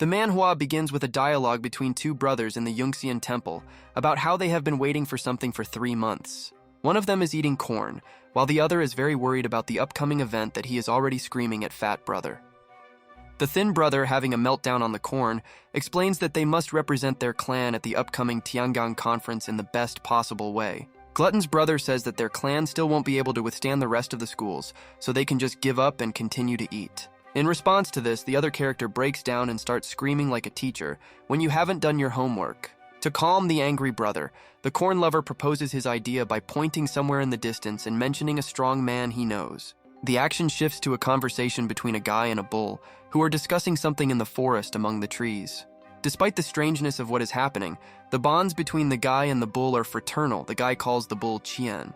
The manhwa begins with a dialogue between two brothers in the Yunxian temple about how they have been waiting for something for 3 months. One of them is eating corn, while the other is very worried about the upcoming event that he is already screaming at fat brother. The thin brother, having a meltdown on the corn, explains that they must represent their clan at the upcoming Tiangang conference in the best possible way. Glutton's brother says that their clan still won't be able to withstand the rest of the schools, so they can just give up and continue to eat. In response to this, the other character breaks down and starts screaming like a teacher when you haven't done your homework. To calm the angry brother, the corn lover proposes his idea by pointing somewhere in the distance and mentioning a strong man he knows. The action shifts to a conversation between a guy and a bull, who are discussing something in the forest among the trees. Despite the strangeness of what is happening, the bonds between the guy and the bull are fraternal. The guy calls the bull Qian.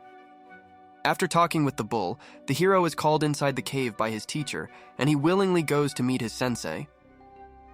After talking with the bull, the hero is called inside the cave by his teacher, and he willingly goes to meet his sensei.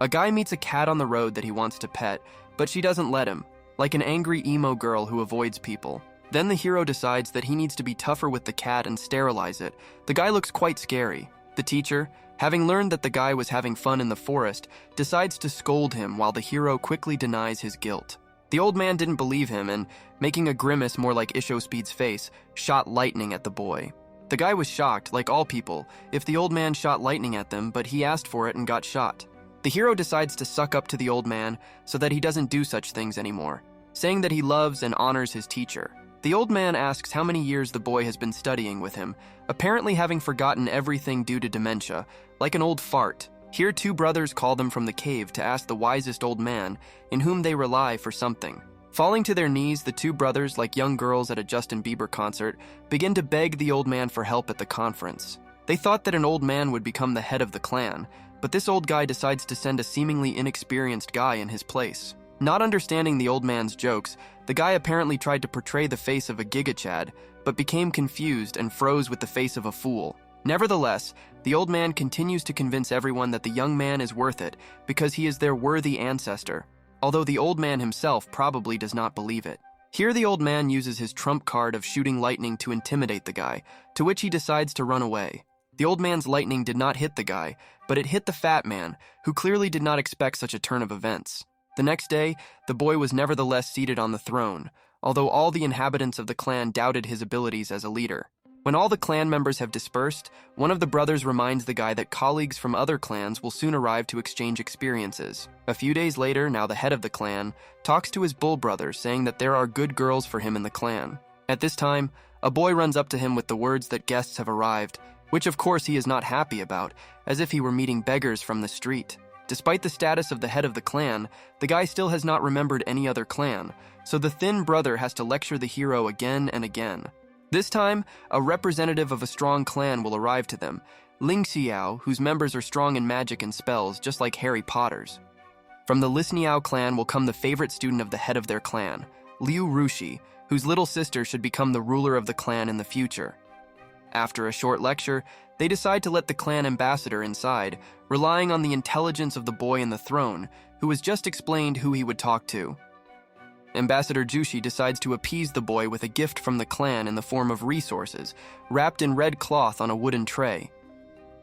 A guy meets a cat on the road that he wants to pet, but she doesn't let him, like an angry emo girl who avoids people. Then the hero decides that he needs to be tougher with the cat and sterilize it. The guy looks quite scary. The teacher, having learned that the guy was having fun in the forest, decides to scold him while the hero quickly denies his guilt. The old man didn't believe him and, making a grimace more like Ishospeed's face, shot lightning at the boy. The guy was shocked, like all people, if the old man shot lightning at them, but he asked for it and got shot. The hero decides to suck up to the old man so that he doesn't do such things anymore, saying that he loves and honors his teacher. The old man asks how many years the boy has been studying with him, apparently having forgotten everything due to dementia, like an old fart. Here, two brothers call them from the cave to ask the wisest old man, in whom they rely, for something. Falling to their knees, the two brothers, like young girls at a Justin Bieber concert, begin to beg the old man for help at the conference. They thought that an old man would become the head of the clan, but this old guy decides to send a seemingly inexperienced guy in his place. Not understanding the old man's jokes, the guy apparently tried to portray the face of a gigachad, but became confused and froze with the face of a fool. Nevertheless, the old man continues to convince everyone that the young man is worth it because he is their worthy ancestor, although the old man himself probably does not believe it. Here the old man uses his trump card of shooting lightning to intimidate the guy, to which he decides to run away. The old man's lightning did not hit the guy, but it hit the fat man, who clearly did not expect such a turn of events. The next day, the boy was nevertheless seated on the throne, although all the inhabitants of the clan doubted his abilities as a leader. When all the clan members have dispersed, one of the brothers reminds the guy that colleagues from other clans will soon arrive to exchange experiences. A few days later, now the head of the clan talks to his bull brother, saying that there are good girls for him in the clan. At this time, a boy runs up to him with the words that guests have arrived, which of course he is not happy about, as if he were meeting beggars from the street. Despite the status of the head of the clan, the guy still has not remembered any other clan, so the thin brother has to lecture the hero again and again. This time, a representative of a strong clan will arrive to them, Ling Xiao, whose members are strong in magic and spells, just like Harry Potter's. From the Lisniao clan will come the favorite student of the head of their clan, Liu Rushi, whose little sister should become the ruler of the clan in the future. After a short lecture, they decide to let the clan ambassador inside, relying on the intelligence of the boy in the throne, who has just explained who he would talk to. Ambassador Jushi decides to appease the boy with a gift from the clan in the form of resources, wrapped in red cloth on a wooden tray.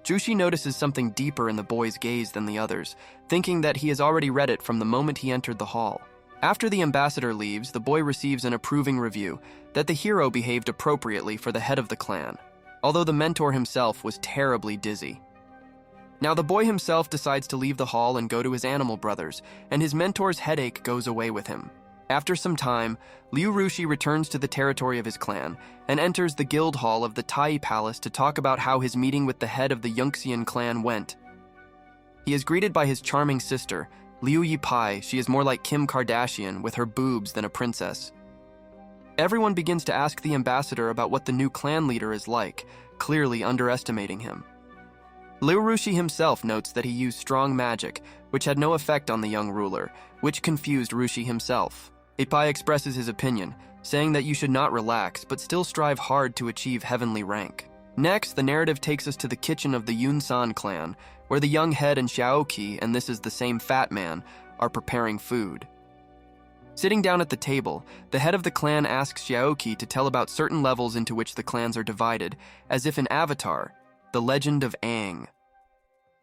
Jushi notices something deeper in the boy's gaze than the others, thinking that he has already read it from the moment he entered the hall. After the ambassador leaves, the boy receives an approving review that the hero behaved appropriately for the head of the clan, although the mentor himself was terribly dizzy. Now the boy himself decides to leave the hall and go to his animal brothers, and his mentor's headache goes away with him. After some time, Liu Rushi returns to the territory of his clan and enters the guild hall of the Tai Palace to talk about how his meeting with the head of the Yunxian clan went. He is greeted by his charming sister, Liu Yipai. She is more like Kim Kardashian with her boobs than a princess. Everyone begins to ask the ambassador about what the new clan leader is like, clearly underestimating him. Liu Rushi himself notes that he used strong magic, which had no effect on the young ruler, which confused Rushi himself. Yipai expresses his opinion, saying that you should not relax, but still strive hard to achieve heavenly rank. Next, the narrative takes us to the kitchen of the Yunsan clan, where the young head and Xiaoqi, and this is the same fat man, are preparing food. Sitting down at the table, the head of the clan asks Xiaoqi to tell about certain levels into which the clans are divided, as if in Avatar, the legend of Aang.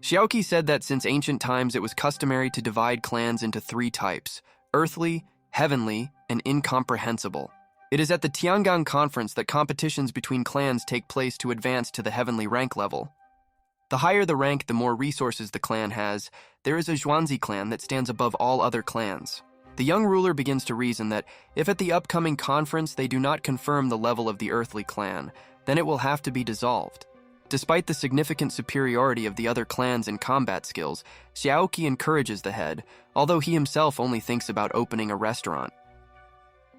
Xiaoqi said that since ancient times it was customary to divide clans into 3 types: earthly, heavenly, and incomprehensible. It is at the Tiangang conference that competitions between clans take place to advance to the heavenly rank level. The higher the rank, the more resources the clan has. There is a Zhuanzi clan that stands above all other clans. The young ruler begins to reason that if at the upcoming conference they do not confirm the level of the earthly clan, then it will have to be dissolved. Despite the significant superiority of the other clans in combat skills, Xiaoqi encourages the head, although he himself only thinks about opening a restaurant.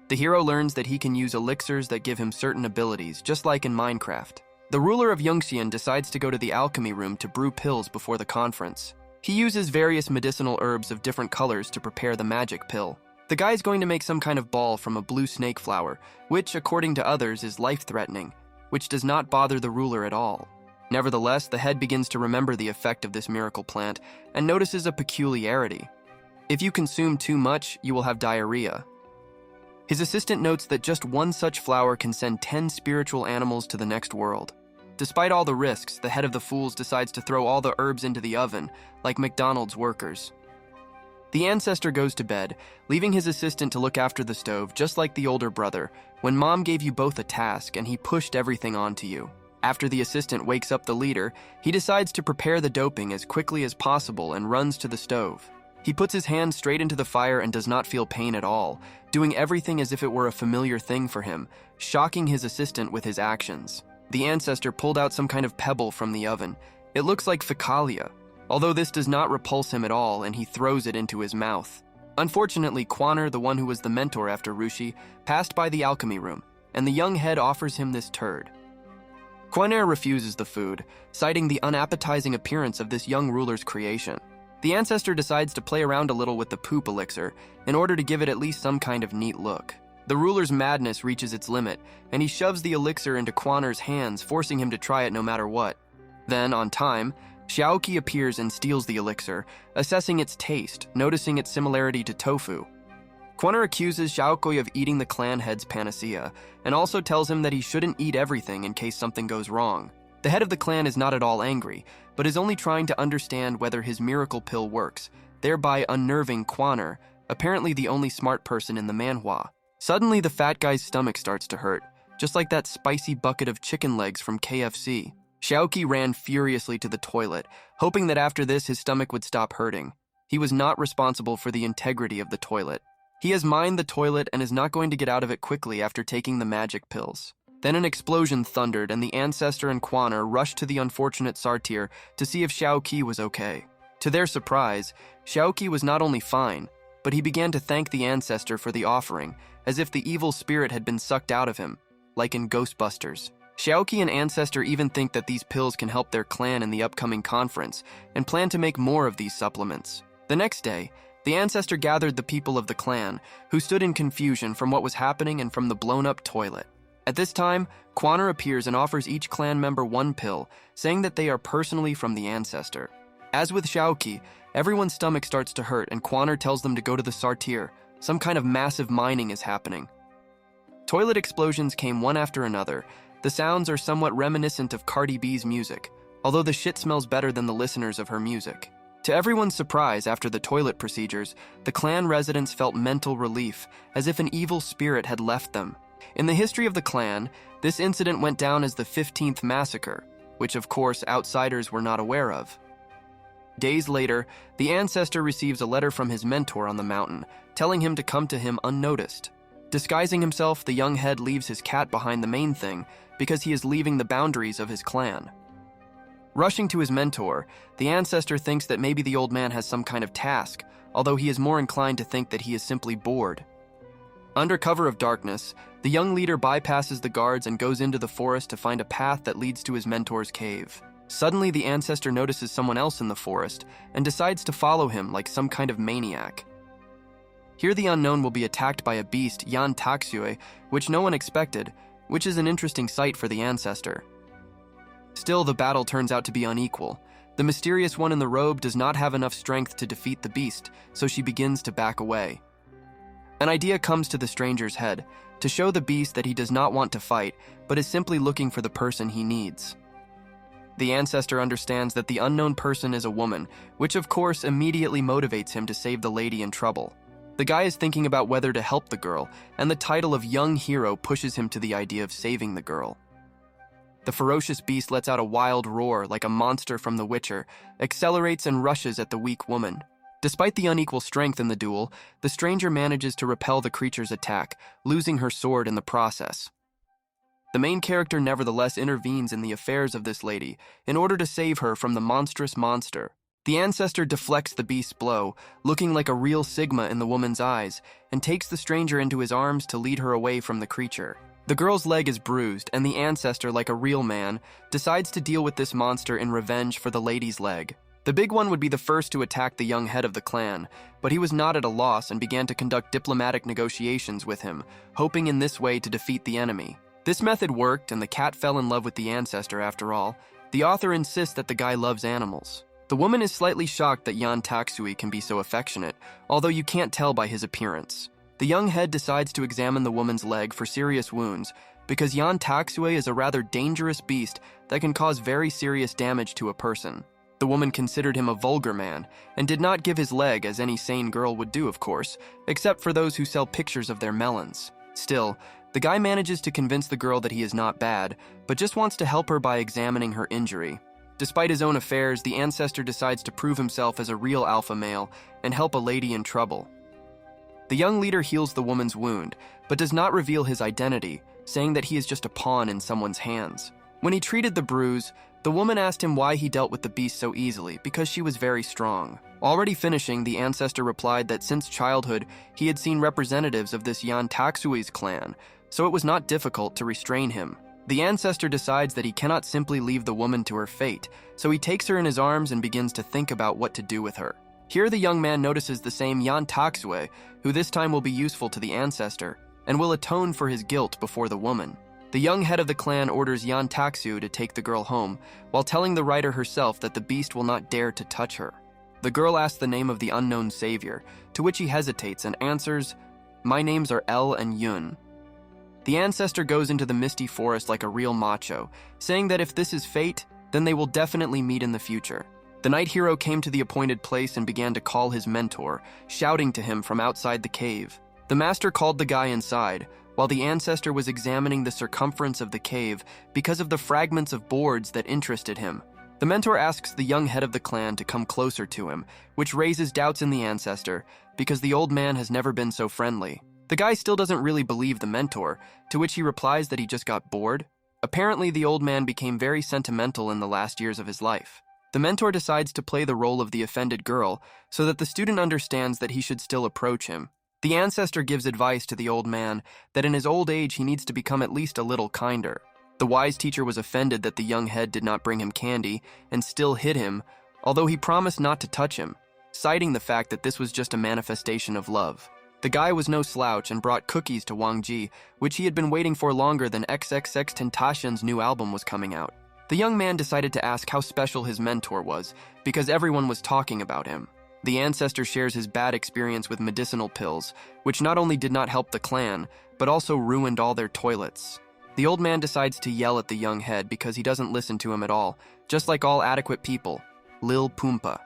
The hero learns that he can use elixirs that give him certain abilities, just like in Minecraft. The ruler of Yongxian decides to go to the alchemy room to brew pills before the conference. He uses various medicinal herbs of different colors to prepare the magic pill. The guy's going to make some kind of ball from a blue snake flower, which, according to others, is life-threatening, which does not bother the ruler at all. Nevertheless, the head begins to remember the effect of this miracle plant and notices a peculiarity. If you consume too much, you will have diarrhea. His assistant notes that just one such flower can send 10 spiritual animals to the next world. Despite all the risks, the head of the fools decides to throw all the herbs into the oven, like McDonald's workers. The ancestor goes to bed, leaving his assistant to look after the stove, just like the older brother, when mom gave you both a task and he pushed everything onto you. After the assistant wakes up the leader, he decides to prepare the doping as quickly as possible and runs to the stove. He puts his hand straight into the fire and does not feel pain at all, doing everything as if it were a familiar thing for him, shocking his assistant with his actions. The ancestor pulled out some kind of pebble from the oven. It looks like fecalia, although this does not repulse him at all, and he throws it into his mouth. Unfortunately, Quaner, the one who was the mentor after Rushi, passed by the alchemy room, and the young head offers him this turd. Quaner refuses the food, citing the unappetizing appearance of this young ruler's creation. The ancestor decides to play around a little with the poop elixir in order to give it at least some kind of neat look. The ruler's madness reaches its limit, and he shoves the elixir into Quaner's hands, forcing him to try it no matter what. Then, on time, Xiaoqi appears and steals the elixir, assessing its taste, noticing its similarity to tofu. Quaner accuses Xiaoqi of eating the clan head's panacea, and also tells him that he shouldn't eat everything in case something goes wrong. The head of the clan is not at all angry, but is only trying to understand whether his miracle pill works, thereby unnerving Quaner, apparently the only smart person in the manhwa. Suddenly, the fat guy's stomach starts to hurt, just like that spicy bucket of chicken legs from KFC. Xiaoqi ran furiously to the toilet, hoping that after this his stomach would stop hurting. He was not responsible for the integrity of the toilet. He has mined the toilet and is not going to get out of it quickly after taking the magic pills. Then an explosion thundered, and the ancestor and Quaner rushed to the unfortunate Sartir to see if Xiaoqi was okay. To their surprise, Xiaoqi was not only fine, but he began to thank the ancestor for the offering, as if the evil spirit had been sucked out of him, like in Ghostbusters. Xiaoqi and ancestor even think that these pills can help their clan in the upcoming conference, and plan to make more of these supplements. The next day, the ancestor gathered the people of the clan, who stood in confusion from what was happening and from the blown-up toilet. At this time, Quaner appears and offers each clan member one pill, saying that they are personally from the ancestor. As with Xiaoqi, everyone's stomach starts to hurt, and Quaner tells them to go to the Sartir. Some kind of massive mining is happening. Toilet explosions came one after another. The sounds are somewhat reminiscent of Cardi B's music, although the shit smells better than the listeners of her music. To everyone's surprise, after the toilet procedures, the clan residents felt mental relief, as if an evil spirit had left them. In the history of the clan, this incident went down as the 15th massacre, which of course outsiders were not aware of. Days later, the ancestor receives a letter from his mentor on the mountain, telling him to come to him unnoticed. Disguising himself, the young head leaves his cat behind the main thing because he is leaving the boundaries of his clan. Rushing to his mentor, the ancestor thinks that maybe the old man has some kind of task, although he is more inclined to think that he is simply bored. Under cover of darkness, the young leader bypasses the guards and goes into the forest to find a path that leads to his mentor's cave. Suddenly, the ancestor notices someone else in the forest and decides to follow him like some kind of maniac. Here the unknown will be attacked by a beast, Yan Taxue, which no one expected, which is an interesting sight for the ancestor. Still, the battle turns out to be unequal. The mysterious one in the robe does not have enough strength to defeat the beast, so she begins to back away. An idea comes to the stranger's head, to show the beast that he does not want to fight, but is simply looking for the person he needs. The ancestor understands that the unknown person is a woman, which of course immediately motivates him to save the lady in trouble. The guy is thinking about whether to help the girl, and the title of young hero pushes him to the idea of saving the girl. The ferocious beast lets out a wild roar like a monster from The Witcher, accelerates and rushes at the weak woman. Despite the unequal strength in the duel, the stranger manages to repel the creature's attack, losing her sword in the process. The main character nevertheless intervenes in the affairs of this lady in order to save her from the monstrous monster. The ancestor deflects the beast's blow, looking like a real Sigma in the woman's eyes, and takes the stranger into his arms to lead her away from the creature. The girl's leg is bruised, and the ancestor, like a real man, decides to deal with this monster in revenge for the lady's leg. The big one would be the first to attack the young head of the clan, but he was not at a loss and began to conduct diplomatic negotiations with him, hoping in this way to defeat the enemy. This method worked, and the cat fell in love with the ancestor after all. The author insists that the guy loves animals. The woman is slightly shocked that Yan Taksui can be so affectionate, although you can't tell by his appearance. The young head decides to examine the woman's leg for serious wounds, because Yan Taksui is a rather dangerous beast that can cause very serious damage to a person. The woman considered him a vulgar man, and did not give his leg as any sane girl would do, of course, except for those who sell pictures of their melons. Still, the guy manages to convince the girl that he is not bad, but just wants to help her by examining her injury. Despite his own affairs, the ancestor decides to prove himself as a real alpha male and help a lady in trouble. The young leader heals the woman's wound, but does not reveal his identity, saying that he is just a pawn in someone's hands. When he treated the bruise, the woman asked him why he dealt with the beast so easily, because she was very strong. Already finishing, the ancestor replied that since childhood, he had seen representatives of this Yan Taksui's clan, so it was not difficult to restrain him. The ancestor decides that he cannot simply leave the woman to her fate, so he takes her in his arms and begins to think about what to do with her. Here the young man notices the same Yan Taksue, who this time will be useful to the ancestor, and will atone for his guilt before the woman. The young head of the clan orders Yan Taksu to take the girl home, while telling the writer herself that the beast will not dare to touch her. The girl asks the name of the unknown savior, to which he hesitates and answers, "My names are El and Yun." The ancestor goes into the misty forest like a real macho, saying that if this is fate, then they will definitely meet in the future. The knight hero came to the appointed place and began to call his mentor, shouting to him from outside the cave. The master called the guy inside, while the ancestor was examining the circumference of the cave because of the fragments of boards that interested him. The mentor asks the young head of the clan to come closer to him, which raises doubts in the ancestor because the old man has never been so friendly. The guy still doesn't really believe the mentor, to which he replies that he just got bored. Apparently, the old man became very sentimental in the last years of his life. The mentor decides to play the role of the offended girl so that the student understands that he should still approach him. The ancestor gives advice to the old man that in his old age he needs to become at least a little kinder. The wise teacher was offended that the young head did not bring him candy and still hid him, although he promised not to touch him, citing the fact that this was just a manifestation of love. The guy was no slouch and brought cookies to Wang Ji, which he had been waiting for longer than XXXTentacion's new album was coming out. The young man decided to ask how special his mentor was, because everyone was talking about him. The ancestor shares his bad experience with medicinal pills, which not only did not help the clan, but also ruined all their toilets. The old man decides to yell at the young head because he doesn't listen to him at all, just like all adequate people. Lil Poompa.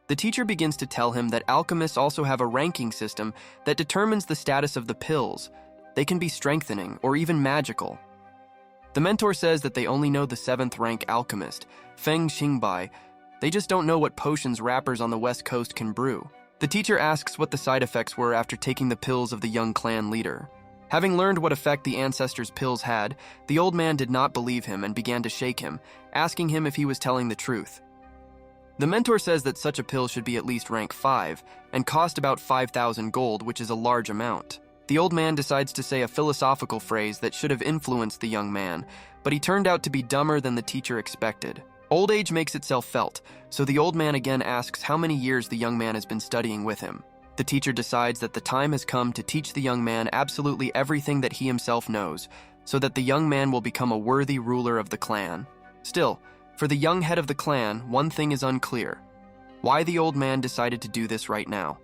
The teacher begins to tell him that alchemists also have a ranking system that determines the status of the pills. They can be strengthening or even magical. The mentor says that they only know the 7th rank alchemist, Feng Xingbai. They just don't know what potions rappers on the West Coast can brew. The teacher asks what the side effects were after taking the pills of the young clan leader. Having learned what effect the ancestor's pills had, the old man did not believe him and began to shake him, asking him if he was telling the truth. The mentor says that such a pill should be at least rank 5 and cost about 5,000 gold, which is a large amount. The old man decides to say a philosophical phrase that should have influenced the young man, but he turned out to be dumber than the teacher expected. Old age makes itself felt, so the old man again asks how many years the young man has been studying with him. The teacher decides that the time has come to teach the young man absolutely everything that he himself knows, so that the young man will become a worthy ruler of the clan. Still, for the young head of the clan, one thing is unclear: why the old man decided to do this right now.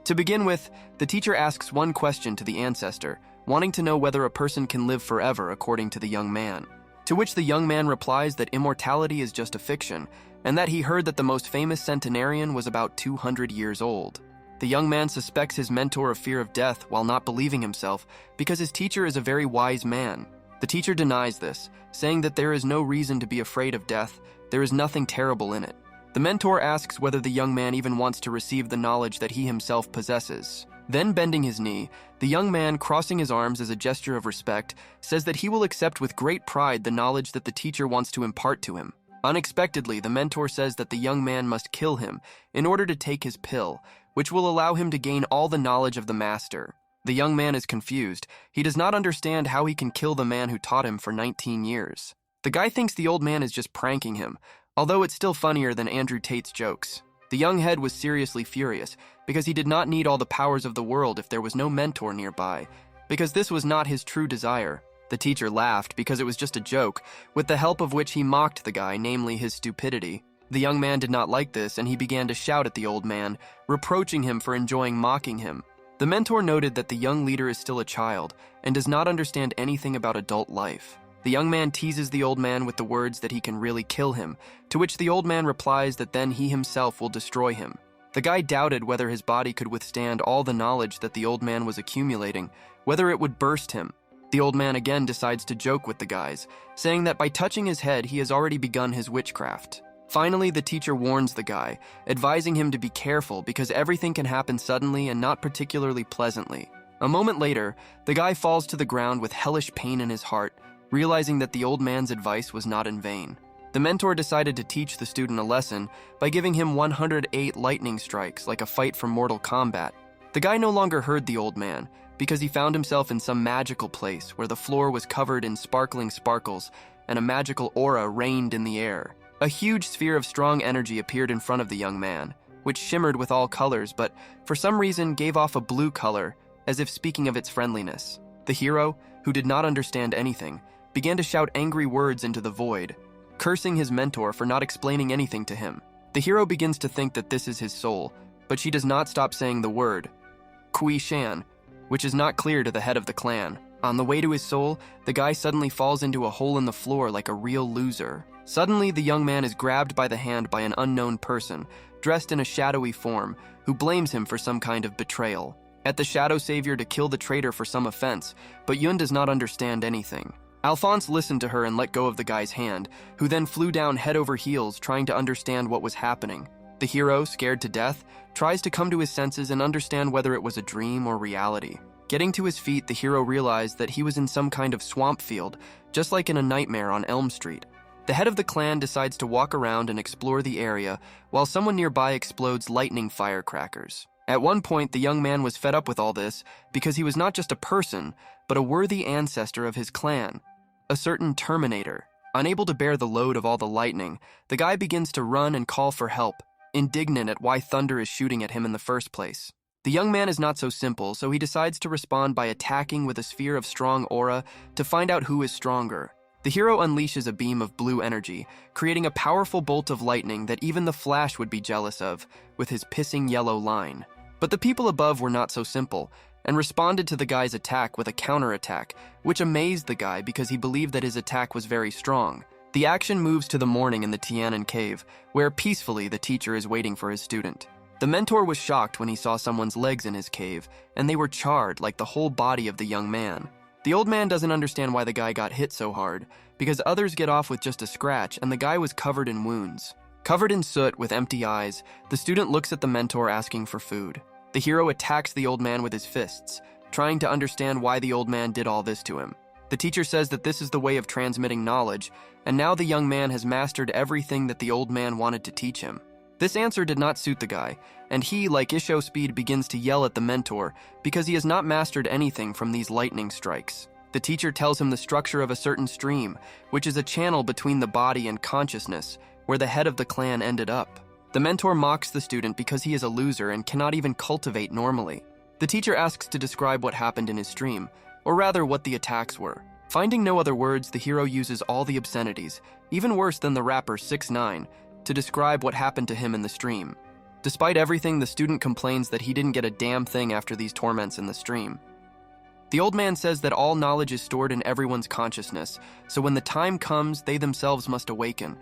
To begin with, the teacher asks one question to the ancestor, wanting to know whether a person can live forever according to the young man. To which the young man replies that immortality is just a fiction, and that he heard that the most famous centenarian was about 200 years old. The young man suspects his mentor of fear of death while not believing himself because his teacher is a very wise man. The teacher denies this, saying that there is no reason to be afraid of death, there is nothing terrible in it. The mentor asks whether the young man even wants to receive the knowledge that he himself possesses. Then, bending his knee, the young man, crossing his arms as a gesture of respect, says that he will accept with great pride the knowledge that the teacher wants to impart to him. Unexpectedly, the mentor says that the young man must kill him in order to take his pill, which will allow him to gain all the knowledge of the master. The young man is confused. He does not understand how he can kill the man who taught him for 19 years. The guy thinks the old man is just pranking him, although it's still funnier than Andrew Tate's jokes. The young head was seriously furious, because he did not need all the powers of the world if there was no mentor nearby, because this was not his true desire. The teacher laughed because it was just a joke, with the help of which he mocked the guy, namely his stupidity. The young man did not like this, and he began to shout at the old man, reproaching him for enjoying mocking him. The mentor noted that the young leader is still a child, and does not understand anything about adult life. The young man teases the old man with the words that he can really kill him, to which the old man replies that then he himself will destroy him. The guy doubted whether his body could withstand all the knowledge that the old man was accumulating, whether it would burst him. The old man again decides to joke with the guys, saying that by touching his head he has already begun his witchcraft. Finally, the teacher warns the guy, advising him to be careful because everything can happen suddenly and not particularly pleasantly. A moment later, the guy falls to the ground with hellish pain in his heart, realizing that the old man's advice was not in vain. The mentor decided to teach the student a lesson by giving him 108 lightning strikes like a fight from Mortal Kombat. The guy no longer heard the old man because he found himself in some magical place where the floor was covered in sparkling sparkles and a magical aura reigned in the air. A huge sphere of strong energy appeared in front of the young man, which shimmered with all colors but for some reason gave off a blue color, as if speaking of its friendliness. The hero, who did not understand anything, began to shout angry words into the void, cursing his mentor for not explaining anything to him. The hero begins to think that this is his soul, but she does not stop saying the word, Kui Shan, which is not clear to the head of the clan. On the way to his soul, the guy suddenly falls into a hole in the floor like a real loser. Suddenly, the young man is grabbed by the hand by an unknown person, dressed in a shadowy form, who blames him for some kind of betrayal. At the shadow savior to kill the traitor for some offense, but Yun does not understand anything. Alphonse listened to her and let go of the guy's hand, who then flew down head over heels trying to understand what was happening. The hero, scared to death, tries to come to his senses and understand whether it was a dream or reality. Getting to his feet, the hero realized that he was in some kind of swamp field, just like in a nightmare on Elm Street. The head of the clan decides to walk around and explore the area, while someone nearby explodes lightning firecrackers. At one point, the young man was fed up with all this because he was not just a person, but a worthy ancestor of his clan, a certain Terminator. Unable to bear the load of all the lightning, the guy begins to run and call for help, indignant at why thunder is shooting at him in the first place. The young man is not so simple, so he decides to respond by attacking with a sphere of strong aura to find out who is stronger. The hero unleashes a beam of blue energy, creating a powerful bolt of lightning that even the Flash would be jealous of, with his pissing yellow line. But the people above were not so simple, and responded to the guy's attack with a counterattack, which amazed the guy because he believed that his attack was very strong. The action moves to the morning in the Tianan cave, where peacefully the teacher is waiting for his student. The mentor was shocked when he saw someone's legs in his cave, and they were charred like the whole body of the young man. The old man doesn't understand why the guy got hit so hard, because others get off with just a scratch and the guy was covered in wounds. Covered in soot with empty eyes, the student looks at the mentor asking for food. The hero attacks the old man with his fists, trying to understand why the old man did all this to him. The teacher says that this is the way of transmitting knowledge, and now the young man has mastered everything that the old man wanted to teach him. This answer did not suit the guy, and he, like Isho Speed, begins to yell at the mentor because he has not mastered anything from these lightning strikes. The teacher tells him the structure of a certain stream, which is a channel between the body and consciousness, where the head of the clan ended up. The mentor mocks the student because he is a loser and cannot even cultivate normally. The teacher asks to describe what happened in his stream, or rather what the attacks were. Finding no other words, the hero uses all the obscenities, even worse than the rapper 6ix9ine, to describe what happened to him in the stream. Despite everything, the student complains that he didn't get a damn thing after these torments in the stream. The old man says that all knowledge is stored in everyone's consciousness, so when the time comes, they themselves must awaken.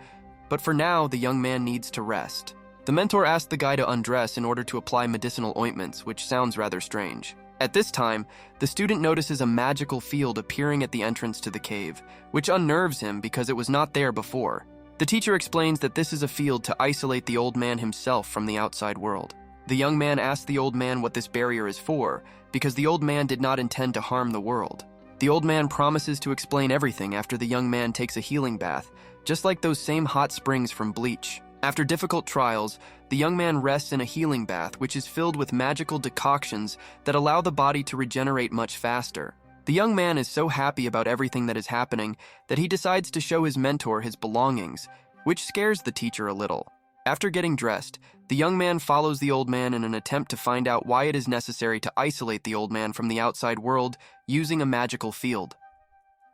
But for now, the young man needs to rest. The mentor asks the guy to undress in order to apply medicinal ointments, which sounds rather strange. At this time, the student notices a magical field appearing at the entrance to the cave, which unnerves him because it was not there before. The teacher explains that this is a field to isolate the old man himself from the outside world. The young man asks the old man what this barrier is for, because the old man did not intend to harm the world. The old man promises to explain everything after the young man takes a healing bath, just like those same hot springs from Bleach. After difficult trials, the young man rests in a healing bath which is filled with magical decoctions that allow the body to regenerate much faster. The young man is so happy about everything that is happening that he decides to show his mentor his belongings, which scares the teacher a little. After getting dressed, the young man follows the old man in an attempt to find out why it is necessary to isolate the old man from the outside world using a magical field.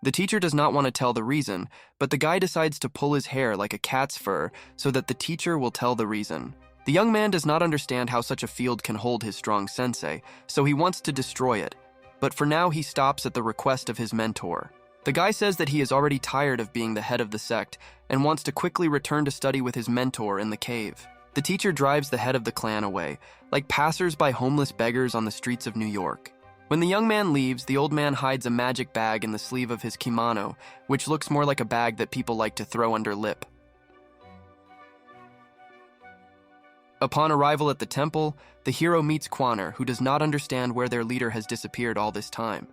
The teacher does not want to tell the reason, but the guy decides to pull his hair like a cat's fur so that the teacher will tell the reason. The young man does not understand how such a field can hold his strong sensei, so he wants to destroy it. But for now, he stops at the request of his mentor. The guy says that he is already tired of being the head of the sect and wants to quickly return to study with his mentor in the cave. The teacher drives the head of the clan away, like passers-by homeless beggars on the streets of New York. When the young man leaves, the old man hides a magic bag in the sleeve of his kimono, which looks more like a bag that people like to throw under lip. Upon arrival at the temple, the hero meets Quaner, who does not understand where their leader has disappeared all this time.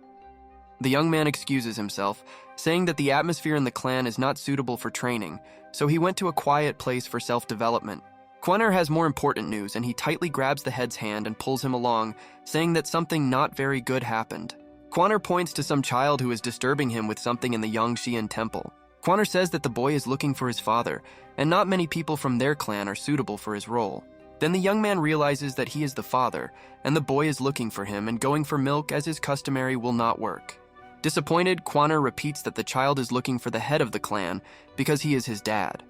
The young man excuses himself, saying that the atmosphere in the clan is not suitable for training, so he went to a quiet place for self-development. Quaner has more important news, and he tightly grabs the head's hand and pulls him along, saying that something not very good happened. Quaner points to some child who is disturbing him with something in the Yangxian temple. Quaner says that the boy is looking for his father, and not many people from their clan are suitable for his role. Then the young man realizes that he is the father, and the boy is looking for him, and going for milk as is customary will not work. Disappointed, Quaner repeats that the child is looking for the head of the clan because he is his dad.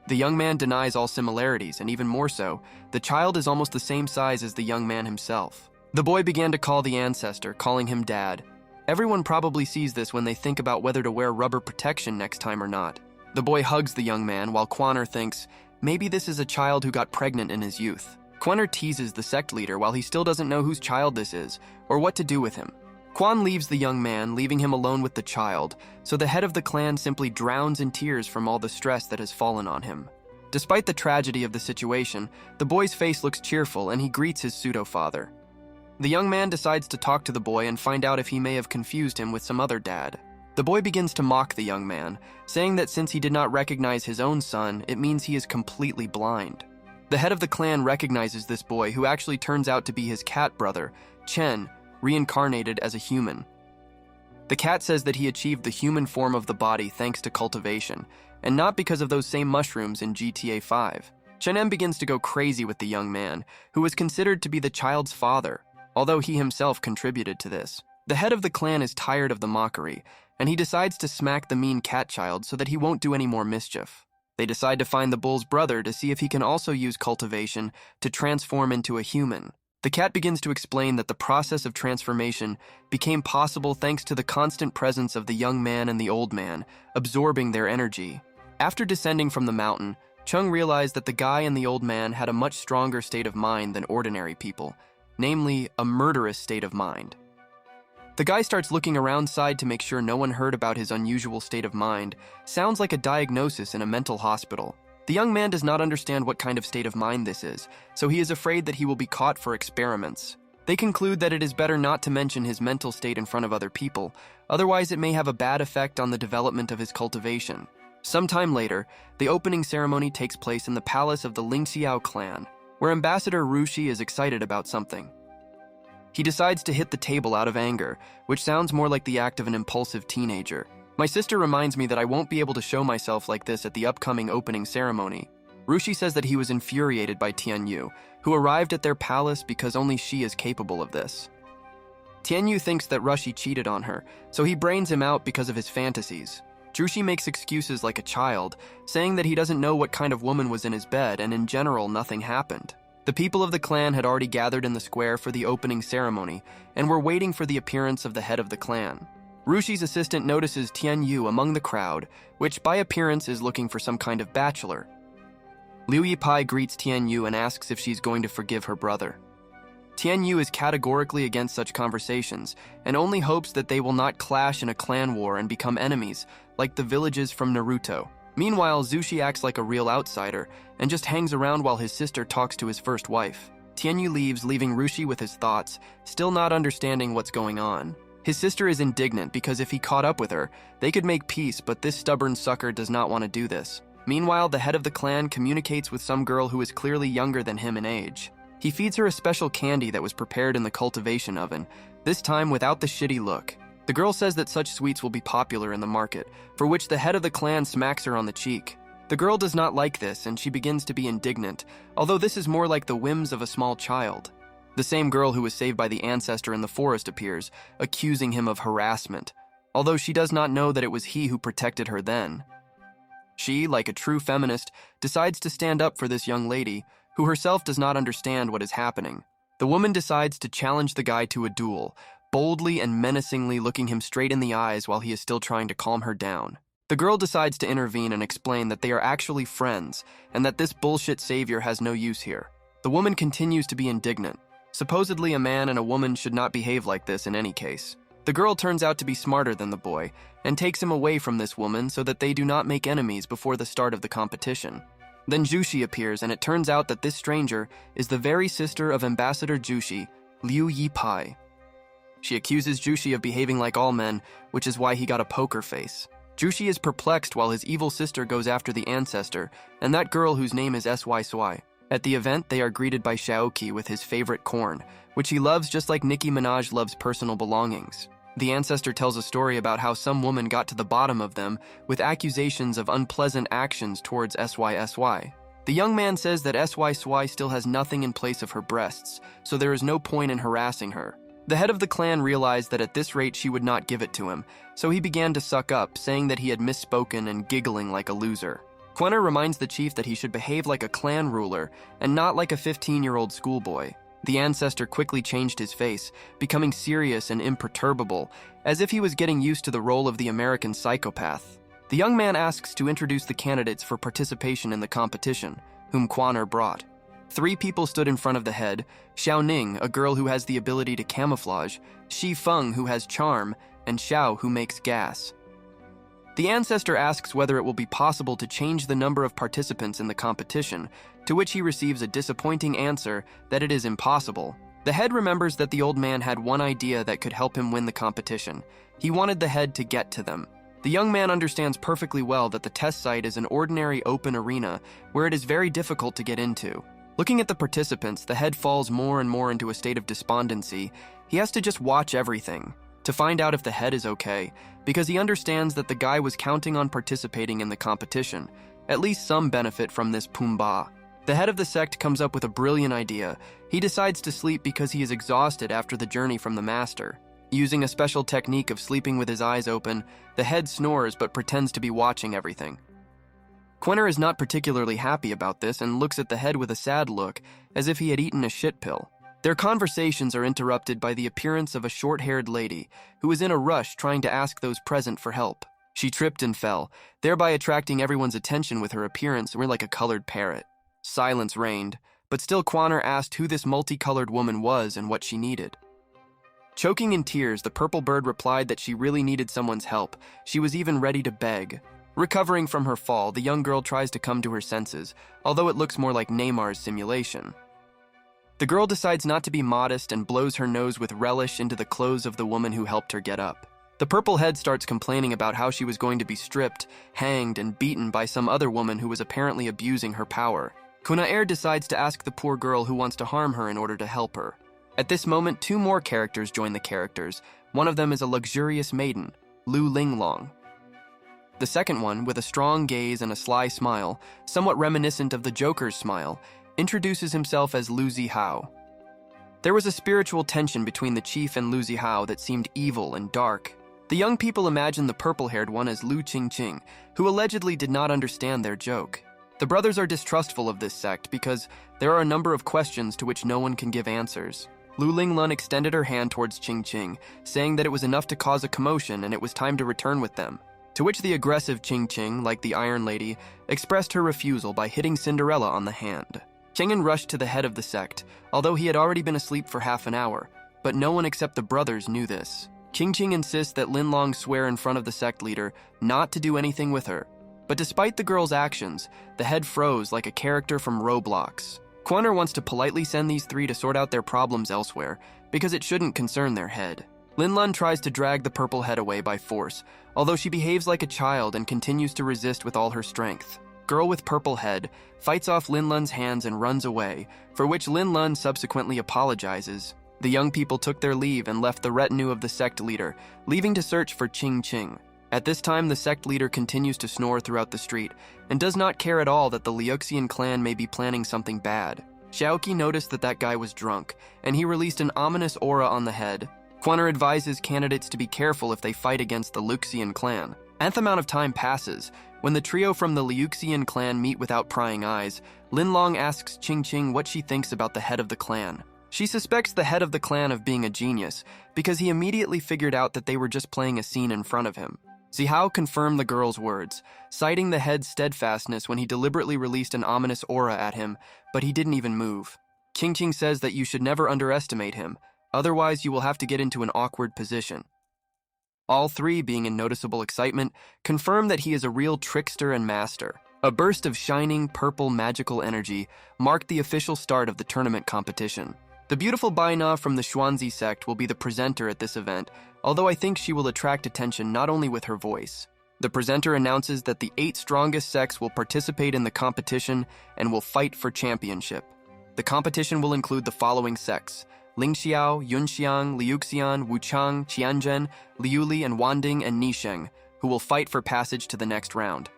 The young man denies all similarities, and even more so, the child is almost the same size as the young man himself. The boy began to call the ancestor, calling him dad. Everyone probably sees this when they think about whether to wear rubber protection next time or not. The boy hugs the young man while Quaner thinks, maybe this is a child who got pregnant in his youth. Quaner teases the sect leader while he still doesn't know whose child this is, or what to do with him. Quan leaves the young man, leaving him alone with the child, so the head of the clan simply drowns in tears from all the stress that has fallen on him. Despite the tragedy of the situation, the boy's face looks cheerful and he greets his pseudo-father. The young man decides to talk to the boy and find out if he may have confused him with some other dad. The boy begins to mock the young man, saying that since he did not recognize his own son, it means he is completely blind. The head of the clan recognizes this boy, who actually turns out to be his cat brother, Chen, reincarnated as a human. The cat says that he achieved the human form of the body thanks to cultivation, and not because of those same mushrooms in GTA 5. Chen begins to go crazy with the young man, who was considered to be the child's father, although he himself contributed to this. The head of the clan is tired of the mockery, and he decides to smack the mean cat child so that he won't do any more mischief. They decide to find the bull's brother to see if he can also use cultivation to transform into a human. The cat begins to explain that the process of transformation became possible thanks to the constant presence of the young man and the old man, absorbing their energy. After descending from the mountain, Chung realized that the guy and the old man had a much stronger state of mind than ordinary people, namely, a murderous state of mind. The guy starts looking around side to make sure no one heard about his unusual state of mind. Sounds like a diagnosis in a mental hospital. The young man does not understand what kind of state of mind this is, so he is afraid that he will be caught for experiments. They conclude that it is better not to mention his mental state in front of other people, otherwise it may have a bad effect on the development of his cultivation. Sometime later, the opening ceremony takes place in the palace of the Lingxiao clan, where Ambassador Rushi is excited about something. He decides to hit the table out of anger, which sounds more like the act of an impulsive teenager. My sister reminds me that I won't be able to show myself like this at the upcoming opening ceremony. Rushi says that he was infuriated by Tianyu, who arrived at their palace because only she is capable of this. Tianyu thinks that Rushi cheated on her, so he brains him out because of his fantasies. Rushi makes excuses like a child, saying that he doesn't know what kind of woman was in his bed and in general nothing happened. The people of the clan had already gathered in the square for the opening ceremony and were waiting for the appearance of the head of the clan. Rushi's assistant notices Tian Yu among the crowd, which by appearance is looking for some kind of bachelor. Liu Yipai greets Tian Yu and asks if she's going to forgive her brother. Tian Yu is categorically against such conversations and only hopes that they will not clash in a clan war and become enemies, like the villages from Naruto. Meanwhile, Zushi acts like a real outsider and just hangs around while his sister talks to his first wife. Tian Yu leaves, leaving Rushi with his thoughts, still not understanding what's going on. His sister is indignant because if he caught up with her, they could make peace, but this stubborn sucker does not want to do this. Meanwhile, the head of the clan communicates with some girl who is clearly younger than him in age. He feeds her a special candy that was prepared in the cultivation oven, this time without the shitty look. The girl says that such sweets will be popular in the market, for which the head of the clan smacks her on the cheek. The girl does not like this and she begins to be indignant, although this is more like the whims of a small child. The same girl who was saved by the ancestor in the forest appears, accusing him of harassment, although she does not know that it was he who protected her then. She, like a true feminist, decides to stand up for this young lady, who herself does not understand what is happening. The woman decides to challenge the guy to a duel, boldly and menacingly looking him straight in the eyes while he is still trying to calm her down. The girl decides to intervene and explain that they are actually friends, and that this bullshit savior has no use here. The woman continues to be indignant. Supposedly, a man and a woman should not behave like this in any case. The girl turns out to be smarter than the boy, and takes him away from this woman so that they do not make enemies before the start of the competition. Then Jushi appears, and it turns out that this stranger is the very sister of Ambassador Jushi, Liu Yipai. She accuses Jushi of behaving like all men, which is why he got a poker face. Jushi is perplexed while his evil sister goes after the ancestor, and that girl whose name is Sy. At the event, they are greeted by Xiaoqi with his favorite corn, which he loves just like Nicki Minaj loves personal belongings. The ancestor tells a story about how some woman got to the bottom of them with accusations of unpleasant actions towards Sy. The young man says that Sy still has nothing in place of her breasts, so there is no point in harassing her. The head of the clan realized that at this rate she would not give it to him, so he began to suck up, saying that he had misspoken and giggling like a loser. Quenner reminds the chief that he should behave like a clan ruler and not like a 15-year-old schoolboy. The ancestor quickly changed his face, becoming serious and imperturbable, as if he was getting used to the role of the American psychopath. The young man asks to introduce the candidates for participation in the competition, whom Quanner brought. 3 people stood in front of the head: Xiaoning, a girl who has the ability to camouflage, Shi Feng, who has charm, and Xiao, who makes gas. The ancestor asks whether it will be possible to change the number of participants in the competition, to which he receives a disappointing answer that it is impossible. The head remembers that the old man had one idea that could help him win the competition. He wanted the head to get to them. The young man understands perfectly well that the test site is an ordinary open arena where it is very difficult to get into. Looking at the participants, the head falls more and more into a state of despondency. He has to just watch everything to find out if the head is okay, because he understands that the guy was counting on participating in the competition. At least some benefit from this Pumbaa. The head of the sect comes up with a brilliant idea. He decides to sleep because he is exhausted after the journey from the master. Using a special technique of sleeping with his eyes open, the head snores but pretends to be watching everything. Quenner is not particularly happy about this and looks at the head with a sad look, as if he had eaten a shit pill. Their conversations are interrupted by the appearance of a short-haired lady who is in a rush trying to ask those present for help. She tripped and fell, thereby attracting everyone's attention with her appearance like a colored parrot. Silence reigned, but still Quanner asked who this multicolored woman was and what she needed. Choking in tears, the purple bird replied that she really needed someone's help. She was even ready to beg. Recovering from her fall, the young girl tries to come to her senses, although it looks more like Neymar's simulation. The girl decides not to be modest and blows her nose with relish into the clothes of the woman who helped her get up. The purple head starts complaining about how she was going to be stripped, hanged, and beaten by some other woman who was apparently abusing her power. Kunaer decides to ask the poor girl who wants to harm her in order to help her. At this moment, 2 more characters join the characters. One of them is a luxurious maiden, Lu Linglong. The second one, with a strong gaze and a sly smile, somewhat reminiscent of the Joker's smile, introduces himself as Lu Zihao. There was a spiritual tension between the chief and Lu Zihao that seemed evil and dark. The young people imagined the purple-haired one as Lu Qingqing, who allegedly did not understand their joke. The brothers are distrustful of this sect because There are a number of questions to which no one can give answers. Lu Linglun extended her hand towards Qing, saying that it was enough to cause a commotion and it was time to return with them. To which the aggressive Qing, like the Iron Lady, expressed her refusal by hitting Cinderella on the hand. Qing'an rushed to the head of the sect, although he had already been asleep for half an hour, but no one except the brothers knew this. Qing insists that Linlong swear in front of the sect leader not to do anything with her, but despite the girl's actions, the head froze like a character from Roblox. Quanner wants to politely send these three to sort out their problems elsewhere, because it shouldn't concern their head. Linlun tries to drag the purple head away by force, although she behaves like a child and continues to resist with all her strength. Girl with purple head fights off Linlun's hands and runs away, for which Linlun subsequently apologizes. The young people took their leave and left the retinue of the sect leader, leaving to search for Qing. At this time, the sect leader continues to snore throughout the street and does not care at all that the Liuxian clan may be planning something bad. Xiaoqi noticed that guy was drunk, and he released an ominous aura on the head. Quanner advises candidates to be careful if they fight against the Liuxian clan. Nth amount of time passes. When the trio from the Liuxian clan meet without prying eyes, Linlong asks Qing what she thinks about the head of the clan. She suspects the head of the clan of being a genius, because he immediately figured out that they were just playing a scene in front of him. Zihao confirmed the girl's words, citing the head's steadfastness when he deliberately released an ominous aura at him, but he didn't even move. Qing says that you should never underestimate him, otherwise you will have to get into an awkward position. All three, being in noticeable excitement, confirm that he is a real trickster and master. A burst of shining, purple magical energy marked the official start of the tournament competition. The beautiful Baina from the Xuanzi sect will be the presenter at this event, although I think she will attract attention not only with her voice. The presenter announces that the 8 strongest sects will participate in the competition and will fight for championship. The competition will include the following sects: Lingxiao, Yunxiang, Liuxian, Wuchang, Qianzhen, Liuli, and Wanding, and Nisheng, who will fight for passage to the next round.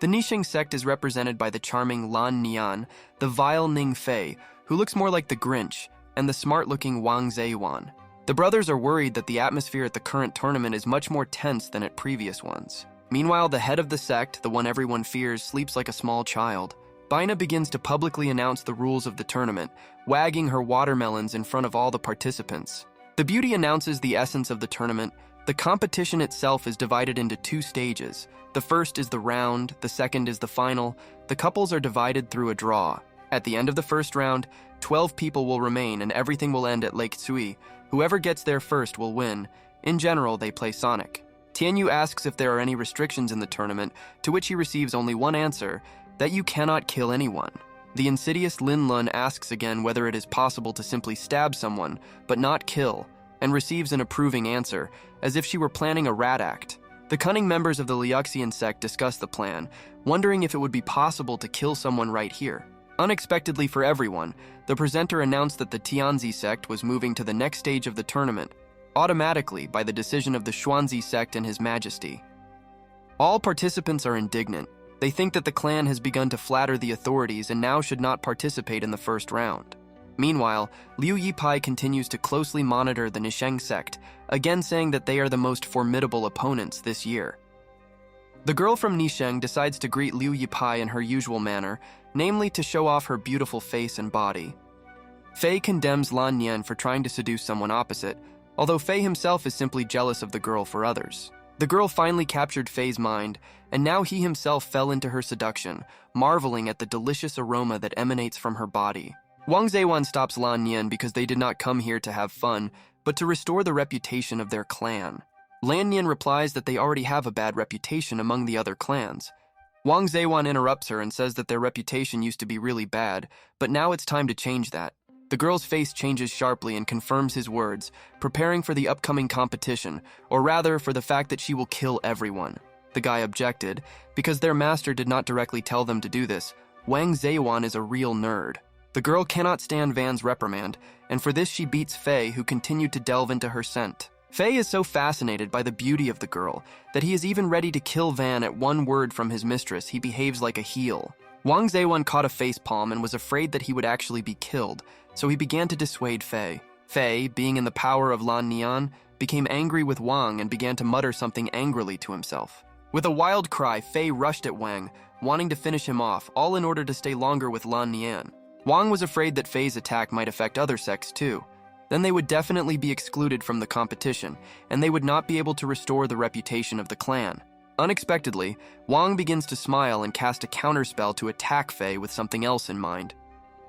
The Nisheng sect is represented by the charming Lan Nian, the vile Ning Fei, who looks more like the Grinch, and the smart-looking Wang Zeyuan. The brothers are worried that the atmosphere at the current tournament is much more tense than at previous ones. Meanwhile, the head of the sect, the one everyone fears, sleeps like a small child. Baina begins to publicly announce the rules of the tournament, wagging her watermelons in front of all the participants. The beauty announces the essence of the tournament. The competition itself is divided into 2 stages. The first is the round, the second is the final. The couples are divided through a draw. At the end of the first round, 12 people will remain and everything will end at Lake Tsui. Whoever gets there first will win. In general, they play Sonic. Tianyu asks if there are any restrictions in the tournament, to which he receives only one answer: that you cannot kill anyone. The insidious Lin Lun asks again whether it is possible to simply stab someone, but not kill, and receives an approving answer, as if she were planning a rat act. The cunning members of the Liuxian sect discuss the plan, wondering if it would be possible to kill someone right here. Unexpectedly for everyone, the presenter announced that the Tianzi sect was moving to the next stage of the tournament, automatically by the decision of the Xuanzi sect and His Majesty. All participants are indignant. They think that the clan has begun to flatter the authorities and now should not participate in the first round. Meanwhile, Liu Yipai continues to closely monitor the Nisheng sect, again saying that they are the most formidable opponents this year. The girl from Nisheng decides to greet Liu Yipai in her usual manner, namely to show off her beautiful face and body. Fei condemns Lan Nian for trying to seduce someone opposite, although Fei himself is simply jealous of the girl for others. The girl finally captured Fei's mind, and now he himself fell into her seduction, marveling at the delicious aroma that emanates from her body. Wang Zeyuan stops Lan Nian because they did not come here to have fun, but to restore the reputation of their clan. Lan Nian replies that they already have a bad reputation among the other clans. Wang Zeyuan interrupts her and says that their reputation used to be really bad, but now it's time to change that. The girl's face changes sharply and confirms his words, preparing for the upcoming competition, or rather for the fact that she will kill everyone. The guy objected, because their master did not directly tell them to do this. Wang Zeyuan is a real nerd. The girl cannot stand Van's reprimand, and for this she beats Fei, who continued to delve into her scent. Fei is so fascinated by the beauty of the girl that he is even ready to kill Van at one word from his mistress. He behaves like a heel. Wang Zeyuan caught a facepalm and was afraid that he would actually be killed, so he began to dissuade Fei. Fei, being in the power of Lan Nian, became angry with Wang and began to mutter something angrily to himself. With a wild cry, Fei rushed at Wang, wanting to finish him off, all in order to stay longer with Lan Nian. Wang was afraid that Fei's attack might affect other sects too. Then they would definitely be excluded from the competition, and they would not be able to restore the reputation of the clan. Unexpectedly, Wang begins to smile and cast a counterspell to attack Fei with something else in mind.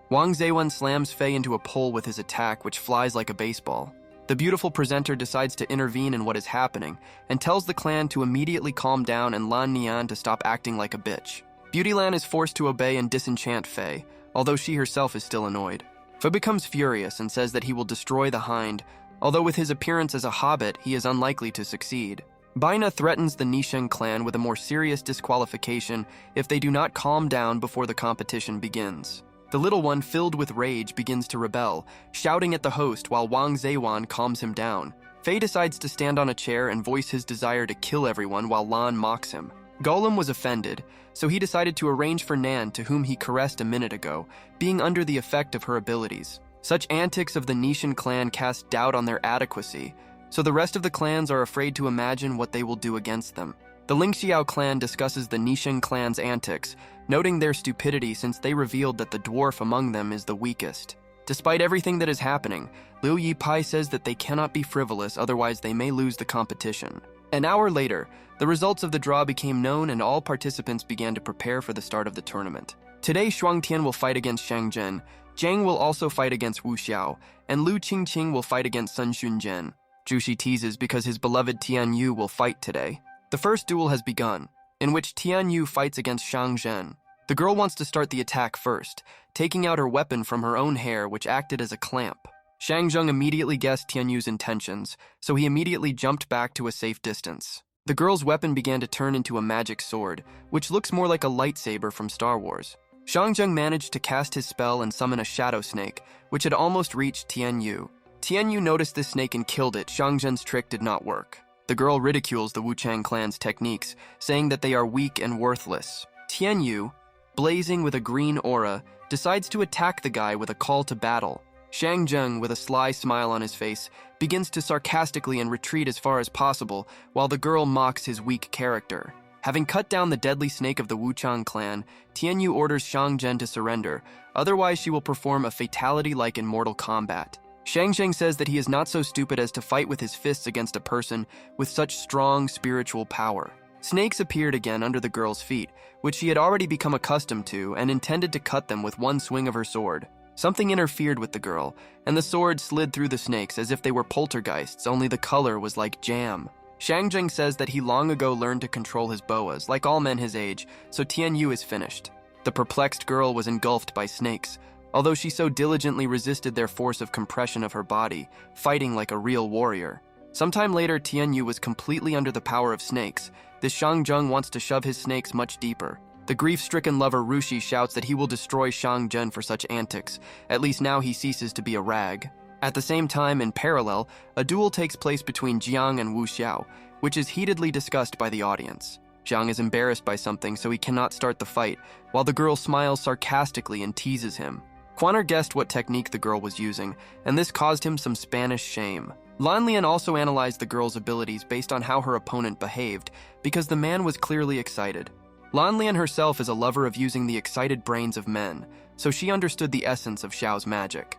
Wang Zhewan slams Fei into a pole with his attack, which flies like a baseball. The beautiful presenter decides to intervene in what is happening and tells the clan to immediately calm down and Lan Nian to stop acting like a bitch. Beauty Lan is forced to obey and disenchant Fei, although she herself is still annoyed. Fei becomes furious and says that he will destroy the Hind, although with his appearance as a hobbit, he is unlikely to succeed. Baina threatens the Nisheng clan with a more serious disqualification if they do not calm down before the competition begins. The little one, filled with rage, begins to rebel, shouting at the host while Wang Zhewan calms him down. Fei decides to stand on a chair and voice his desire to kill everyone while Lan mocks him. Golem was offended, so he decided to arrange for Nan, to whom he caressed a minute ago, being under the effect of her abilities. Such antics of the Nishan clan cast doubt on their adequacy, so the rest of the clans are afraid to imagine what they will do against them. The Lingxiao clan discusses the Nishan clan's antics, noting their stupidity since they revealed that the dwarf among them is the weakest. Despite everything that is happening, Liu Yipai says that they cannot be frivolous, otherwise they may lose the competition. An hour later, the results of the draw became known and all participants began to prepare for the start of the tournament. Today, Shuangtian will fight against Shang Zhen, Zhang will also fight against Wu Xiao, and Lu Qingqing will fight against Sun Xunzhen. Jushi teases because his beloved Tian Yu will fight today. The first duel has begun, in which Tian Yu fights against Shang Zhen. The girl wants to start the attack first, taking out her weapon from her own hair, which acted as a clamp. Shang Zheng immediately guessed Tian Yu's intentions, so he immediately jumped back to a safe distance. The girl's weapon began to turn into a magic sword, which looks more like a lightsaber from Star Wars. Shang Zheng managed to cast his spell and summon a shadow snake, which had almost reached Tian Yu. Tian Yu noticed this snake and killed it. Shang Zhen's trick did not work. The girl ridicules the Wuchang clan's techniques, saying that they are weak and worthless. Tian Yu, blazing with a green aura, decides to attack the guy with a call to battle. Shang Zheng, with a sly smile on his face, begins to sarcastically and retreat as far as possible, while the girl mocks his weak character. Having cut down the deadly snake of the Wuchang clan, Tian Yu orders Shang Zhen to surrender, otherwise she will perform a fatality like in Mortal Kombat. Shang Zheng says that he is not so stupid as to fight with his fists against a person with such strong spiritual power. Snakes appeared again under the girl's feet, which she had already become accustomed to and intended to cut them with one swing of her sword. Something interfered with the girl, and the sword slid through the snakes as if they were poltergeists, only the color was like jam. Shang Zheng says that he long ago learned to control his boas, like all men his age, so Tian Yu is finished. The perplexed girl was engulfed by snakes, although she so diligently resisted their force of compression of her body, fighting like a real warrior. Sometime later, Tian Yu was completely under the power of snakes. This Shang Zheng wants to shove his snakes much deeper. The grief-stricken lover Rushi shouts that he will destroy Shang Zhen for such antics. At least now he ceases to be a rag. At the same time, in parallel, a duel takes place between Jiang and Wu Xiao, which is heatedly discussed by the audience. Jiang is embarrassed by something, so he cannot start the fight, while the girl smiles sarcastically and teases him. Quanner guessed what technique the girl was using, and this caused him some Spanish shame. Lan Lian also analyzed the girl's abilities based on how her opponent behaved, because the man was clearly excited. Lan Lian herself is a lover of using the excited brains of men, so she understood the essence of Xiao's magic.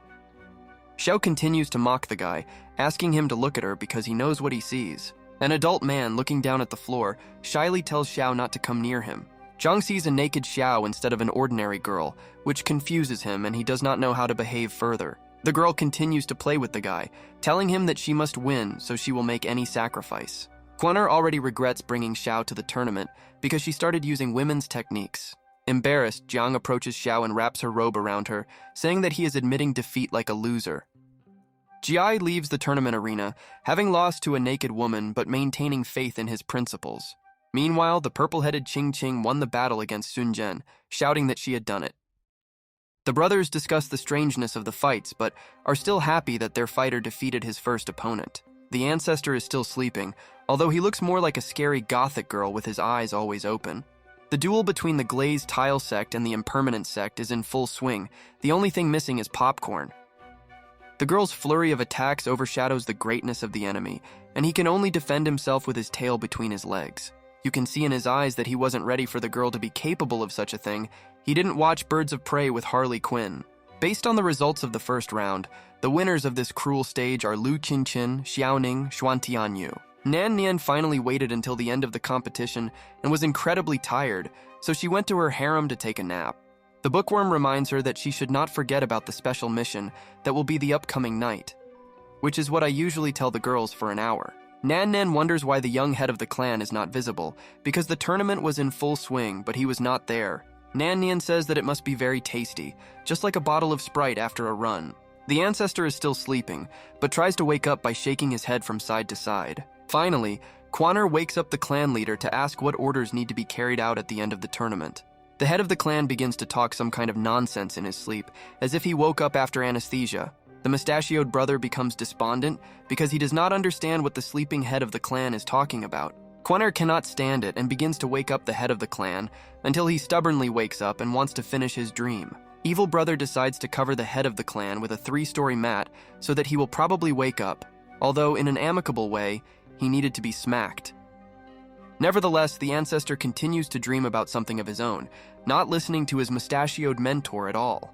Xiao continues to mock the guy, asking him to look at her because he knows what he sees. An adult man, looking down at the floor, shyly tells Xiao not to come near him. Zhang sees a naked Xiao instead of an ordinary girl, which confuses him and he does not know how to behave further. The girl continues to play with the guy, telling him that she must win so she will make any sacrifice. Quanner already regrets bringing Xiao to the tournament because she started using women's techniques. Embarrassed, Jiang approaches Xiao and wraps her robe around her, saying that he is admitting defeat like a loser. Jiai leaves the tournament arena, having lost to a naked woman but maintaining faith in his principles. Meanwhile, the purple-headed Qing Qing won the battle against Sun Zhen, shouting that she had done it. The brothers discuss the strangeness of the fights, but are still happy that their fighter defeated his first opponent. The ancestor is still sleeping, although he looks more like a scary gothic girl with his eyes always open. The duel between the Glazed Tile sect and the Impermanent sect is in full swing. The only thing missing is popcorn. The girl's flurry of attacks overshadows the greatness of the enemy, and he can only defend himself with his tail between his legs. You can see in his eyes that he wasn't ready for the girl to be capable of such a thing. He didn't watch Birds of Prey with Harley Quinn. Based on the results of the first round, the winners of this cruel stage are Lu Qinqin, Xiaoning, Xuan Tianyu. Nan Nian finally waited until the end of the competition and was incredibly tired, so she went to her harem to take a nap. The bookworm reminds her that she should not forget about the special mission that will be the upcoming night, which is what I usually tell the girls for an hour. Nan Nan wonders why the young head of the clan is not visible, because the tournament was in full swing, but he was not there. Nan Nian says that it must be very tasty, just like a bottle of Sprite after a run. The ancestor is still sleeping, but tries to wake up by shaking his head from side to side. Finally, Quaner wakes up the clan leader to ask what orders need to be carried out at the end of the tournament. The head of the clan begins to talk some kind of nonsense in his sleep, as if he woke up after anesthesia. The mustachioed brother becomes despondent because he does not understand what the sleeping head of the clan is talking about. Quaner cannot stand it and begins to wake up the head of the clan until he stubbornly wakes up and wants to finish his dream. Evil brother decides to cover the head of the clan with a 3-story mat so that he will probably wake up, although in an amicable way, he needed to be smacked. Nevertheless, the ancestor continues to dream about something of his own, not listening to his mustachioed mentor at all.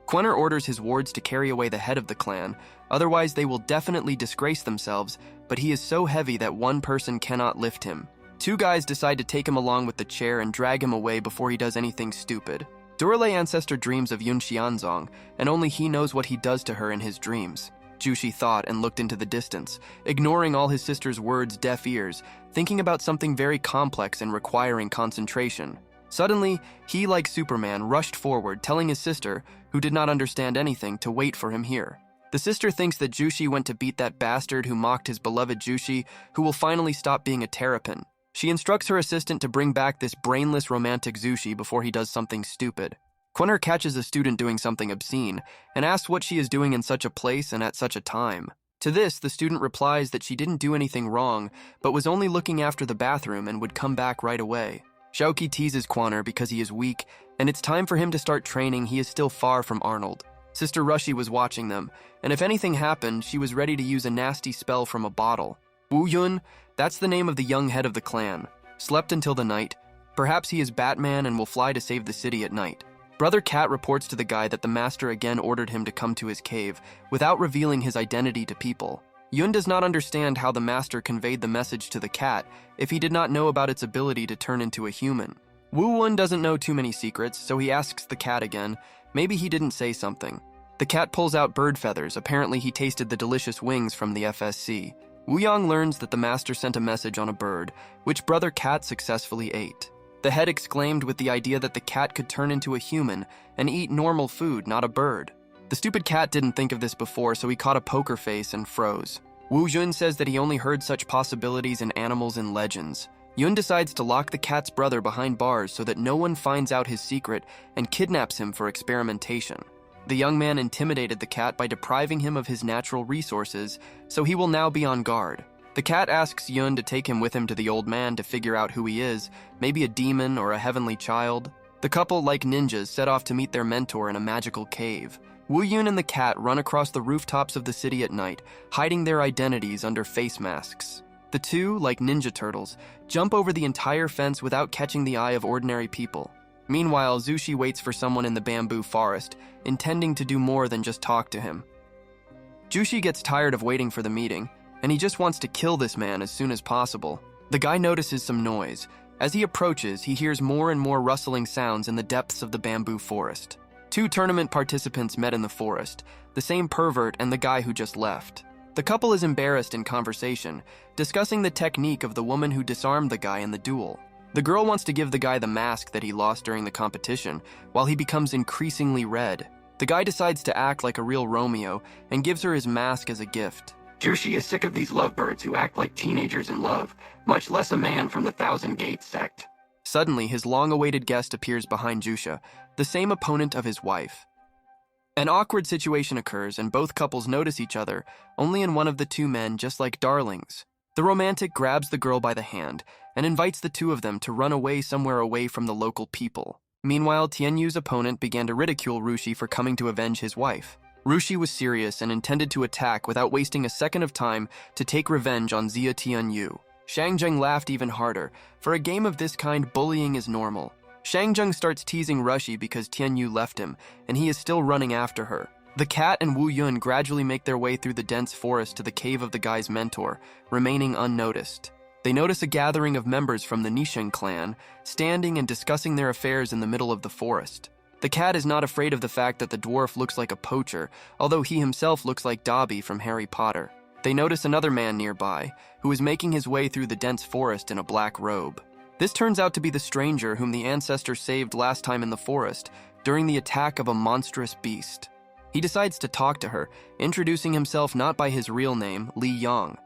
Quaner orders his wards to carry away the head of the clan, otherwise they will definitely disgrace themselves, but he is so heavy that one person cannot lift him. 2 guys decide to take him along with the chair and drag him away before he does anything stupid. Durley ancestor dreams of Yun Xianzong, and only he knows what he does to her in his dreams. Jushi thought and looked into the distance, ignoring all his sister's words' deaf ears, thinking about something very complex and requiring concentration. Suddenly, he, like Superman, rushed forward, telling his sister, who did not understand anything, to wait for him here. The sister thinks that Jushi went to beat that bastard who mocked his beloved Jushi, who will finally stop being a terrapin. She instructs her assistant to bring back this brainless romantic Zushi before he does something stupid. Quaner catches a student doing something obscene and asks what she is doing in such a place and at such a time. To this, the student replies that she didn't do anything wrong, but was only looking after the bathroom and would come back right away. Xiaoqi teases Quaner because he is weak, and it's time for him to start training. He is still far from Arnold. Sister Rushi was watching them, and if anything happened, she was ready to use a nasty spell from a bottle. Wu Yun, that's the name of the young head of the clan, slept until the night. Perhaps he is Batman and will fly to save the city at night. Brother Cat reports to the guy that the master again ordered him to come to his cave, without revealing his identity to people. Yun does not understand how the master conveyed the message to the cat if he did not know about its ability to turn into a human. Wu Wun doesn't know too many secrets, so he asks the cat again. Maybe he didn't say something. The cat pulls out bird feathers. Apparently he tasted the delicious wings from the FSC. Wu Yang learns that the master sent a message on a bird, which Brother Cat successfully ate. The head exclaimed with the idea that the cat could turn into a human and eat normal food, not a bird. The stupid cat didn't think of this before, so he caught a poker face and froze. Wu Jun says that he only heard such possibilities in animals and legends. Yun decides to lock the cat's brother behind bars so that no one finds out his secret and kidnaps him for experimentation. The young man intimidated the cat by depriving him of his natural resources, so he will now be on guard. The cat asks Yun to take him with him to the old man to figure out who he is, maybe a demon or a heavenly child. The couple, like ninjas, set off to meet their mentor in a magical cave. Wu Yun and the cat run across the rooftops of the city at night, hiding their identities under face masks. The two, like ninja turtles, jump over the entire fence without catching the eye of ordinary people. Meanwhile, Zushi waits for someone in the bamboo forest, intending to do more than just talk to him. Jushi gets tired of waiting for the meeting, and he just wants to kill this man as soon as possible. The guy notices some noise. As he approaches, he hears more and more rustling sounds in the depths of the bamboo forest. Two tournament participants met in the forest, the same pervert and the guy who just left. The couple is embarrassed in conversation, discussing the technique of the woman who disarmed the guy in the duel. The girl wants to give the guy the mask that he lost during the competition, while he becomes increasingly red. The guy decides to act like a real Romeo and gives her his mask as a gift. Jushi is sick of these lovebirds who act like teenagers in love, much less a man from the Thousand Gates sect. Suddenly, his long-awaited guest appears behind Jusha, the same opponent of his wife. An awkward situation occurs, and both couples notice each other, only in one of the two men just like darlings. The romantic grabs the girl by the hand and invites the two of them to run away somewhere away from the local people. Meanwhile, Tianyu's opponent began to ridicule Rushi for coming to avenge his wife. Rushi was serious and intended to attack without wasting a second of time to take revenge on Xia Tianyu. Shang Zheng laughed even harder. For a game of this kind, bullying is normal. Shangjung starts teasing Rushi because Tianyu left him, and he is still running after her. The cat and Wu Yun gradually make their way through the dense forest to the cave of the guy's mentor, remaining unnoticed. They notice a gathering of members from the Nisheng clan, standing and discussing their affairs in the middle of the forest. The cat is not afraid of the fact that the dwarf looks like a poacher, although he himself looks like Dobby from Harry Potter. They notice another man nearby, who is making his way through the dense forest in a black robe. This turns out to be the stranger whom the ancestor saved last time in the forest, during the attack of a monstrous beast. He decides to talk to her, introducing himself not by his real name, Li Yang.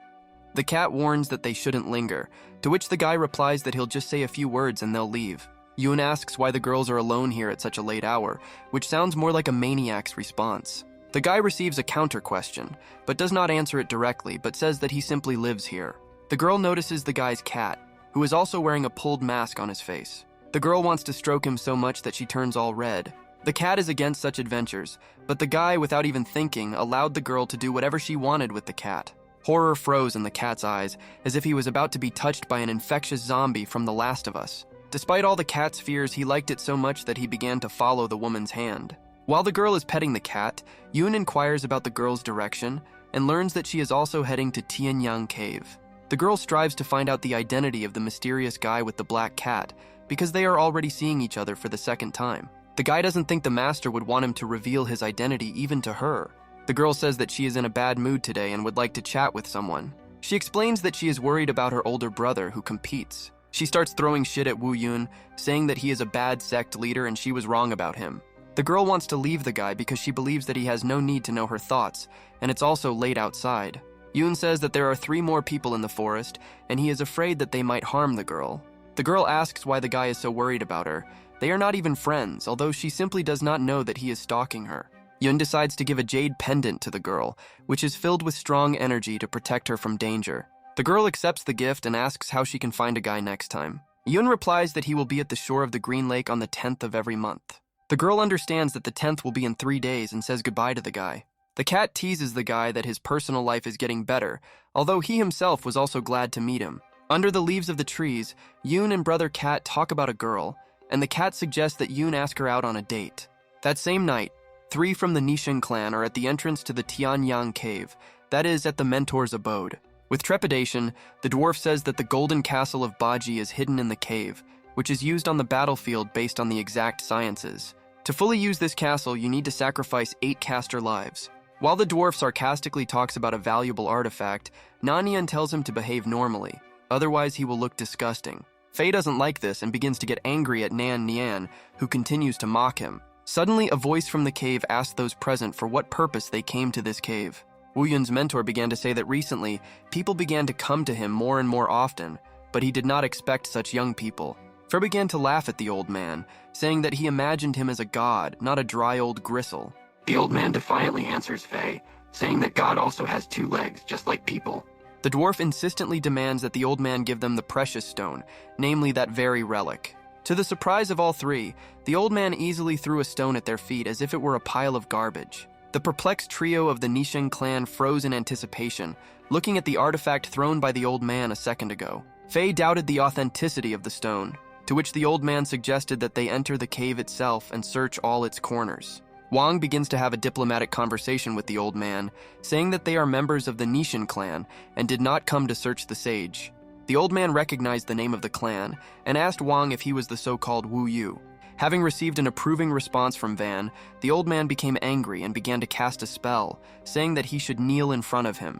The cat warns that they shouldn't linger, to which the guy replies that he'll just say a few words and they'll leave. Yun asks why the girls are alone here at such a late hour, which sounds more like a maniac's response. The guy receives a counter question, but does not answer it directly, but says that he simply lives here. The girl notices the guy's cat, who is also wearing a pulled mask on his face. The girl wants to stroke him so much that she turns all red. The cat is against such adventures, but the guy, without even thinking, allowed the girl to do whatever she wanted with the cat. Horror froze in the cat's eyes, as if he was about to be touched by an infectious zombie from The Last of Us. Despite all the cat's fears, he liked it so much that he began to follow the woman's hand. While the girl is petting the cat, Yoon inquires about the girl's direction and learns that she is also heading to Tianyang Cave. The girl strives to find out the identity of the mysterious guy with the black cat, because they are already seeing each other for the second time. The guy doesn't think the master would want him to reveal his identity even to her. The girl says that she is in a bad mood today and would like to chat with someone. She explains that she is worried about her older brother who competes. She starts throwing shit at Wu Yun, saying that he is a bad sect leader and she was wrong about him. The girl wants to leave the guy because she believes that he has no need to know her thoughts, and it's also late outside. Yoon says that there are 3 more people in the forest, and he is afraid that they might harm the girl. The girl asks why the guy is so worried about her. They are not even friends, although she simply does not know that he is stalking her. Yoon decides to give a jade pendant to the girl, which is filled with strong energy to protect her from danger. The girl accepts the gift and asks how she can find a guy next time. Yoon replies that he will be at the shore of the Green Lake on the 10th of every month. The girl understands that the 10th will be in 3 days and says goodbye to the guy. The cat teases the guy that his personal life is getting better, although he himself was also glad to meet him. Under the leaves of the trees, Yoon and brother Cat talk about a girl, and the cat suggests that Yoon ask her out on a date. That same night, 3 from the Nisheng clan are at the entrance to the Tianyang Cave, that is, at the mentor's abode. With trepidation, the dwarf says that the golden castle of Baji is hidden in the cave, which is used on the battlefield based on the exact sciences. To fully use this castle, you need to sacrifice 8 caster lives. While the dwarf sarcastically talks about a valuable artifact, Nanian tells him to behave normally, otherwise he will look disgusting. Faye doesn't like this and begins to get angry at Nan Nian, who continues to mock him. Suddenly, a voice from the cave asks those present for what purpose they came to this cave. Wu Yun's mentor began to say that recently, people began to come to him more and more often, but he did not expect such young people. Faye began to laugh at the old man, saying that he imagined him as a god, not a dry old gristle. The old man defiantly answers Faye, saying that God also has 2 legs, just like people. The dwarf insistently demands that the old man give them the precious stone, namely that very relic. To the surprise of all 3, the old man easily threw a stone at their feet as if it were a pile of garbage. The perplexed trio of the Nisheng clan froze in anticipation, looking at the artifact thrown by the old man a second ago. Faye doubted the authenticity of the stone, to which the old man suggested that they enter the cave itself and search all its corners. Wang begins to have a diplomatic conversation with the old man, saying that they are members of the Nishan clan and did not come to search the sage. The old man recognized the name of the clan and asked Wang if he was the so-called Wu Yu. Having received an approving response from Van, the old man became angry and began to cast a spell, saying that he should kneel in front of him.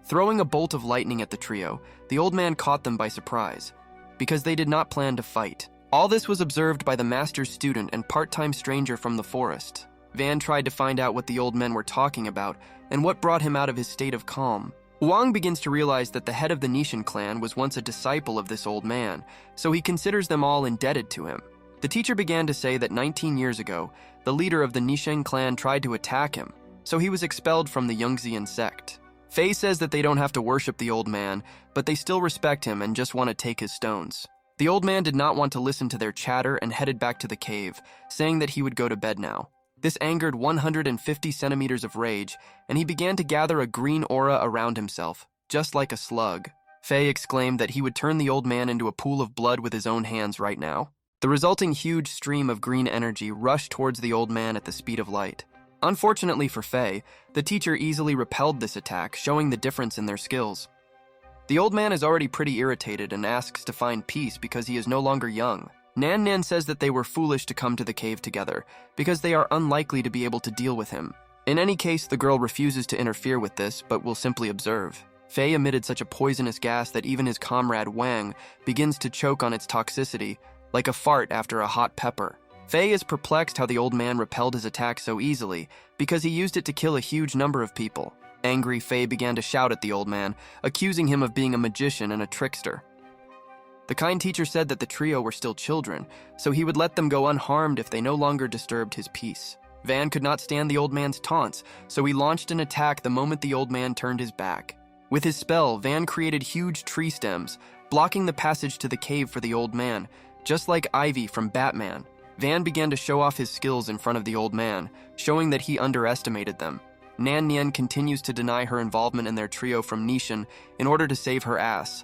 Throwing a bolt of lightning at the trio, the old man caught them by surprise, because they did not plan to fight. All this was observed by the master's student and part-time stranger from the forest. Van tried to find out what the old men were talking about and what brought him out of his state of calm. Wang begins to realize that the head of the Nishan clan was once a disciple of this old man, so he considers them all indebted to him. The teacher began to say that 19 years ago, the leader of the Nishan clan tried to attack him, so he was expelled from the Yungzian sect. Faye says that they don't have to worship the old man, but they still respect him and just want to take his stones. The old man did not want to listen to their chatter and headed back to the cave, saying that he would go to bed now. This angered 150 centimeters of rage, and he began to gather a green aura around himself, just like a slug. Faye exclaimed that he would turn the old man into a pool of blood with his own hands right now. The resulting huge stream of green energy rushed towards the old man at the speed of light. Unfortunately for Faye, the teacher easily repelled this attack, showing the difference in their skills. The old man is already pretty irritated and asks to find peace because he is no longer young. Nan Nan says that they were foolish to come to the cave together, because they are unlikely to be able to deal with him. In any case, the girl refuses to interfere with this, but will simply observe. Faye emitted such a poisonous gas that even his comrade Wang begins to choke on its toxicity, like a fart after a hot pepper. Faye is perplexed how the old man repelled his attack so easily, because he used it to kill a huge number of people. Angry, Faye began to shout at the old man, accusing him of being a magician and a trickster. The kind teacher said that the trio were still children, so he would let them go unharmed if they no longer disturbed his peace. Van could not stand the old man's taunts, so he launched an attack the moment the old man turned his back. With his spell, Van created huge tree stems, blocking the passage to the cave for the old man, just like Ivy from Batman. Van began to show off his skills in front of the old man, showing that he underestimated them. Nan Nian continues to deny her involvement in their trio from Nishan in order to save her ass.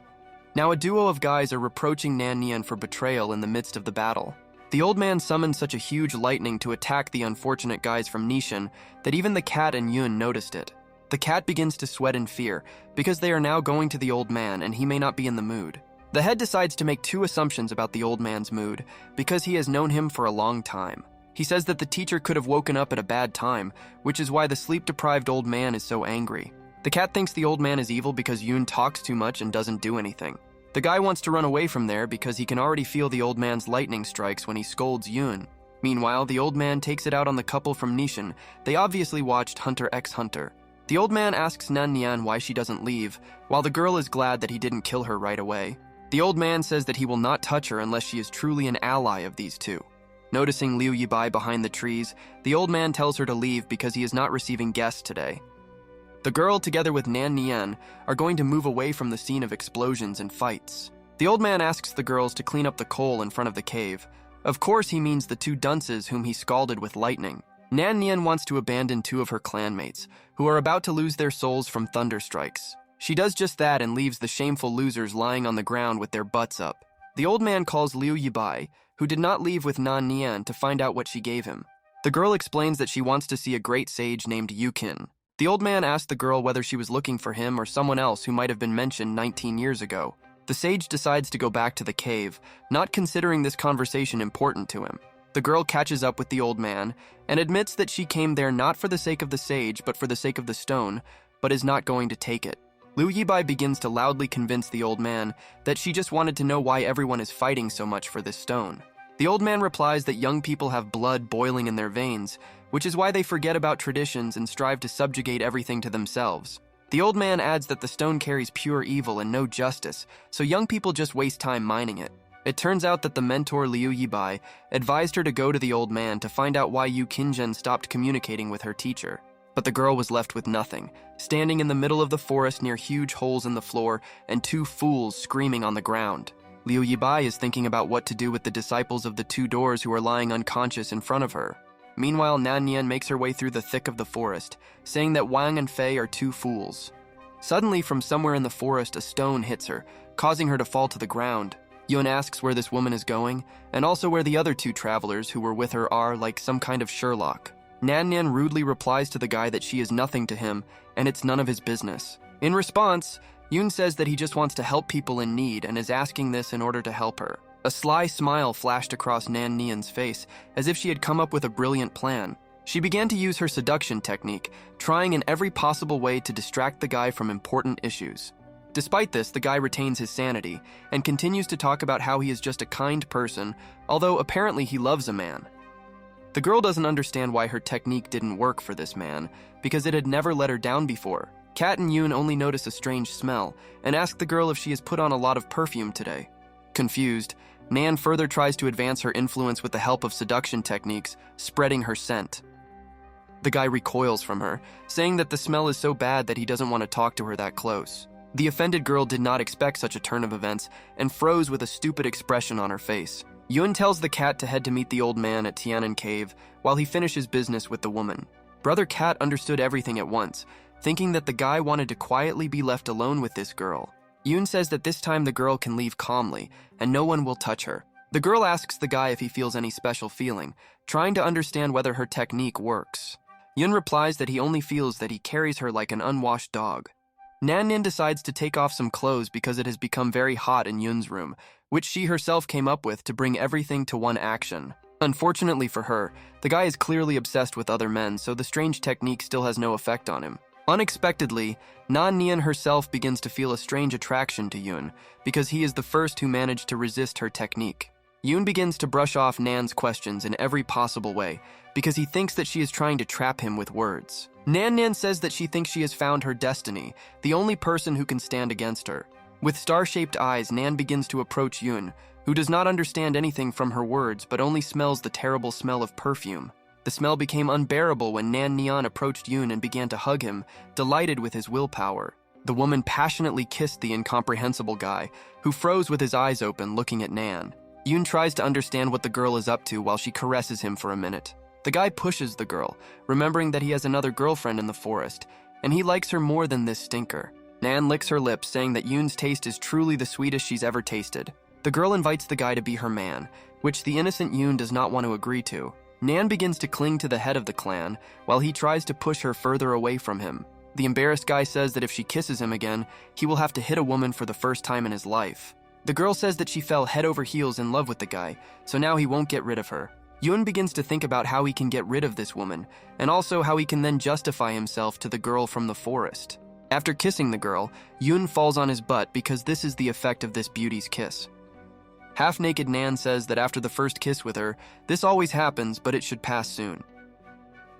Now a duo of guys are reproaching Nan Nian for betrayal in the midst of the battle. The old man summons such a huge lightning to attack the unfortunate guys from Nishan that even the cat and Yun noticed it. The cat begins to sweat in fear because they are now going to the old man and he may not be in the mood. The head decides to make two assumptions about the old man's mood because he has known him for a long time. He says that the teacher could have woken up at a bad time, which is why the sleep-deprived old man is so angry. The cat thinks the old man is evil because Yoon talks too much and doesn't do anything. The guy wants to run away from there because he can already feel the old man's lightning strikes when he scolds Yoon. Meanwhile, the old man takes it out on the couple from Nishan. They obviously watched Hunter x Hunter. The old man asks Nan Nian why she doesn't leave, while the girl is glad that he didn't kill her right away. The old man says that he will not touch her unless she is truly an ally of these two. Noticing Liu Yibai behind the trees, the old man tells her to leave because he is not receiving guests today. The girl, together with Nan Nian, are going to move away from the scene of explosions and fights. The old man asks the girls to clean up the coal in front of the cave. Of course, he means the two dunces whom he scalded with lightning. Nan Nian wants to abandon two of her clanmates, who are about to lose their souls from thunder strikes. She does just that and leaves the shameful losers lying on the ground with their butts up. The old man calls Liu Yibai, who did not leave with Nan Nian, to find out what she gave him. The girl explains that she wants to see a great sage named Yukin. The old man asked the girl whether she was looking for him or someone else who might have been mentioned 19 years ago. The sage decides to go back to the cave, not considering this conversation important to him. The girl catches up with the old man and admits that she came there not for the sake of the sage but for the sake of the stone, but is not going to take it. Liu Yibai begins to loudly convince the old man that she just wanted to know why everyone is fighting so much for this stone. The old man replies that young people have blood boiling in their veins, which is why they forget about traditions and strive to subjugate everything to themselves. The old man adds that the stone carries pure evil and no justice, so young people just waste time mining it. It turns out that the mentor Liu Yibai advised her to go to the old man to find out why Yu Qinzhen stopped communicating with her teacher. But the girl was left with nothing, standing in the middle of the forest near huge holes in the floor and two fools screaming on the ground. Liu Yibai is thinking about what to do with the disciples of the two doors who are lying unconscious in front of her. Meanwhile, Nan Nian makes her way through the thick of the forest, saying that Wang and Fei are two fools. Suddenly, from somewhere in the forest, a stone hits her, causing her to fall to the ground. Yun asks where this woman is going, and also where the other two travelers who were with her are, like some kind of Sherlock. Nan Nian rudely replies to the guy that she is nothing to him, and it's none of his business. In response, Yoon says that he just wants to help people in need and is asking this in order to help her. A sly smile flashed across Nan Nian's face, as if she had come up with a brilliant plan. She began to use her seduction technique, trying in every possible way to distract the guy from important issues. Despite this, the guy retains his sanity and continues to talk about how he is just a kind person, although apparently he loves a man. The girl doesn't understand why her technique didn't work for this man, because it had never let her down before. Kat and Yoon only notice a strange smell and ask the girl if she has put on a lot of perfume today. Confused, Nan further tries to advance her influence with the help of seduction techniques, spreading her scent. The guy recoils from her, saying that the smell is so bad that he doesn't want to talk to her that close. The offended girl did not expect such a turn of events and froze with a stupid expression on her face. Yun tells the cat to head to meet the old man at Tianan Cave while he finishes business with the woman. Brother Cat understood everything at once, thinking that the guy wanted to quietly be left alone with this girl. Yoon says that this time the girl can leave calmly and no one will touch her. The girl asks the guy if he feels any special feeling, trying to understand whether her technique works. Yun replies that he only feels that he carries her like an unwashed dog. Nan decides to take off some clothes because it has become very hot in Yun's room, which she herself came up with to bring everything to one action. Unfortunately for her, the guy is clearly obsessed with other men, so the strange technique still has no effect on him. Unexpectedly, Nan herself begins to feel a strange attraction to Yun, because he is the first who managed to resist her technique. Yun begins to brush off Nan's questions in every possible way, because he thinks that she is trying to trap him with words. Nan says that she thinks she has found her destiny, the only person who can stand against her. With star-shaped eyes, Nan begins to approach Yun, who does not understand anything from her words but only smells the terrible smell of perfume. The smell became unbearable when Nan approached Yun and began to hug him, delighted with his willpower. The woman passionately kissed the incomprehensible guy, who froze with his eyes open, looking at Nan. Yun tries to understand what the girl is up to while she caresses him for a minute. The guy pushes the girl, remembering that he has another girlfriend in the forest, and he likes her more than this stinker. Nan licks her lips, saying that Yun's taste is truly the sweetest she's ever tasted. The girl invites the guy to be her man, which the innocent Yun does not want to agree to. Nan begins to cling to the head of the clan, while he tries to push her further away from him. The embarrassed guy says that if she kisses him again, he will have to hit a woman for the first time in his life. The girl says that she fell head over heels in love with the guy, so now he won't get rid of her. Yun begins to think about how he can get rid of this woman, and also how he can then justify himself to the girl from the forest. After kissing the girl, Yun falls on his butt because this is the effect of this beauty's kiss. Half-naked Nan says that after the first kiss with her, this always happens, but it should pass soon.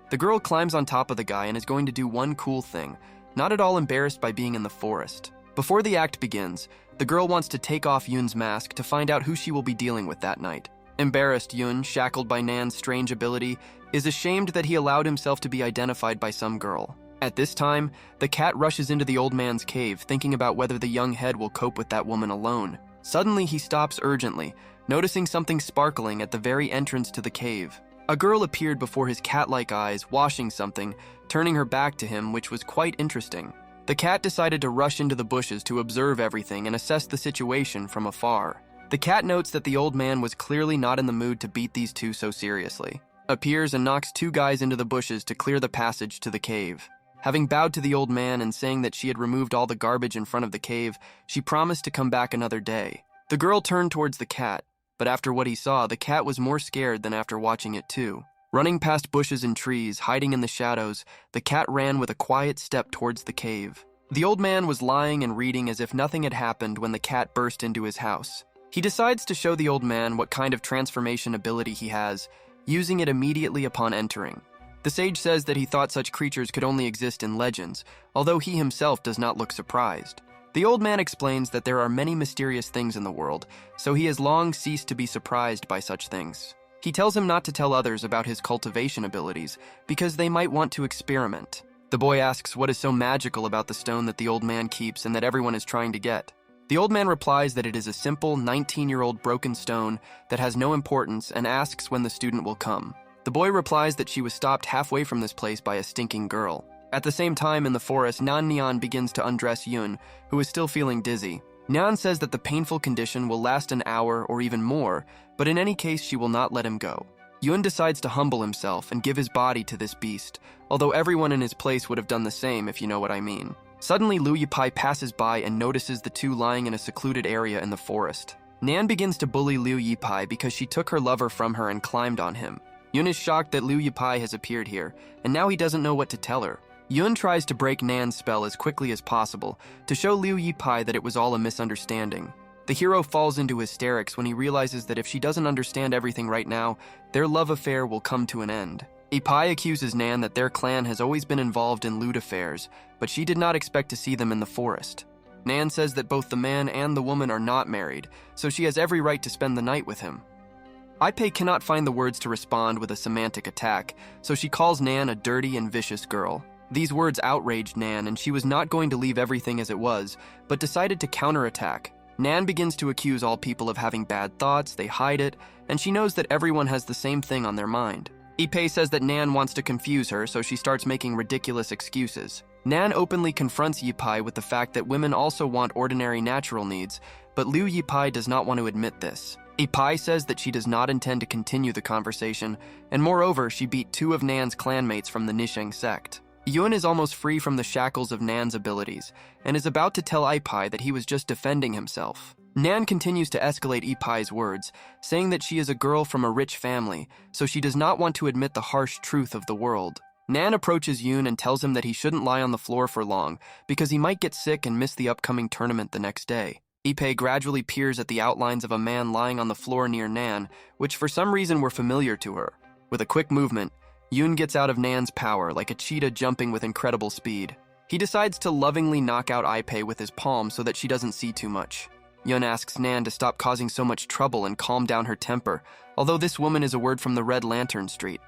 The girl climbs on top of the guy and is going to do one cool thing, not at all embarrassed by being in the forest. Before the act begins, the girl wants to take off Yun's mask to find out who she will be dealing with that night. Embarrassed Yun, shackled by Nan's strange ability, is ashamed that he allowed himself to be identified by some girl. At this time, the cat rushes into the old man's cave, thinking about whether the young head will cope with that woman alone. Suddenly, he stops urgently, noticing something sparkling at the very entrance to the cave. A girl appeared before his cat-like eyes, washing something, turning her back to him, which was quite interesting. The cat decided to rush into the bushes to observe everything and assess the situation from afar. The cat notes that the old man was clearly not in the mood to beat these two so seriously, appears and knocks two guys into the bushes to clear the passage to the cave. Having bowed to the old man and saying that she had removed all the garbage in front of the cave, she promised to come back another day. The girl turned towards the cat, but after what he saw, the cat was more scared than after watching it too. Running past bushes and trees, hiding in the shadows, the cat ran with a quiet step towards the cave. The old man was lying and reading as if nothing had happened when the cat burst into his house. He decides to show the old man what kind of transformation ability he has, using it immediately upon entering. The sage says that he thought such creatures could only exist in legends, although he himself does not look surprised. The old man explains that there are many mysterious things in the world, so he has long ceased to be surprised by such things. He tells him not to tell others about his cultivation abilities, because they might want to experiment. The boy asks what is so magical about the stone that the old man keeps and that everyone is trying to get. The old man replies that it is a simple 19-year-old broken stone that has no importance and asks when the student will come. The boy replies that she was stopped halfway from this place by a stinking girl. At the same time, in the forest, Nan begins to undress Yun, who is still feeling dizzy. Nan says that the painful condition will last an hour or even more, but in any case, she will not let him go. Yun decides to humble himself and give his body to this beast, although everyone in his place would have done the same, if you know what I mean. Suddenly, Liu Yipai passes by and notices the two lying in a secluded area in the forest. Nan begins to bully Liu Yipai because she took her lover from her and climbed on him. Yun is shocked that Liu Yipai has appeared here, and now he doesn't know what to tell her. Yun tries to break Nan's spell as quickly as possible to show Liu Yipai that it was all a misunderstanding. The hero falls into hysterics when he realizes that if she doesn't understand everything right now, their love affair will come to an end. Yipai accuses Nan that their clan has always been involved in lewd affairs, but she did not expect to see them in the forest. Nan says that both the man and the woman are not married, so she has every right to spend the night with him. Yipai cannot find the words to respond with a semantic attack, so she calls Nan a dirty and vicious girl. These words outraged Nan, and she was not going to leave everything as it was, but decided to counterattack. Nan begins to accuse all people of having bad thoughts, they hide it, and she knows that everyone has the same thing on their mind. Yipai says that Nan wants to confuse her, so she starts making ridiculous excuses. Nan openly confronts Yipai with the fact that women also want ordinary natural needs, but Liu Yipai does not want to admit this. Ipai says that she does not intend to continue the conversation, and moreover, she beat 2 of Nan's clanmates from the Nisheng sect. Yun is almost free from the shackles of Nan's abilities, and is about to tell Ipai that he was just defending himself. Nan continues to escalate Ipai's words, saying that she is a girl from a rich family, so she does not want to admit the harsh truth of the world. Nan approaches Yun and tells him that he shouldn't lie on the floor for long, because he might get sick and miss the upcoming tournament the next day. Ipai gradually peers at the outlines of a man lying on the floor near Nan, which for some reason were familiar to her. With a quick movement, Yun gets out of Nan's power like a cheetah jumping with incredible speed. He decides to lovingly knock out Ipai with his palm so that she doesn't see too much. Yun asks Nan to stop causing so much trouble and calm down her temper, although this woman is a word from the Red Lantern Street.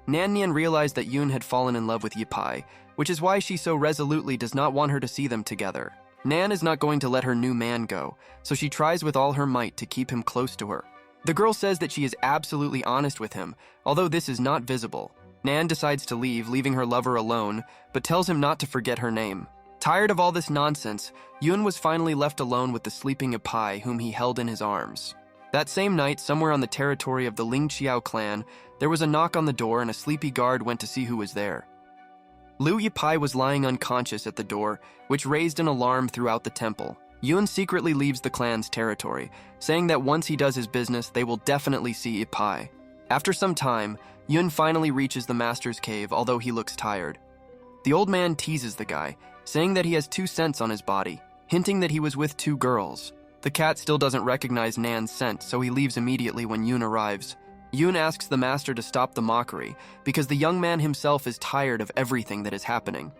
Nan Nian realized that Yun had fallen in love with Ipai, which is why she so resolutely does not want her to see them together. Nan is not going to let her new man go, so she tries with all her might to keep him close to her. The girl says that she is absolutely honest with him, although this is not visible. Nan decides to leave, leaving her lover alone, but tells him not to forget her name. Tired of all this nonsense, Yun was finally left alone with the sleeping Ipai, whom he held in his arms. That same night, somewhere on the territory of the Ling Qiao clan, there was a knock on the door and a sleepy guard went to see who was there. Liu Yipai was lying unconscious at the door, which raised an alarm throughout the temple. Yun secretly leaves the clan's territory, saying that once he does his business, they will definitely see Yipai. After some time, Yun finally reaches the master's cave, although he looks tired. The old man teases the guy, saying that he has 2 scents on his body, hinting that he was with 2 girls. The cat still doesn't recognize Nan's scent, so he leaves immediately when Yun arrives. Yun asks the master to stop the mockery, because the young man himself is tired of everything that is happening.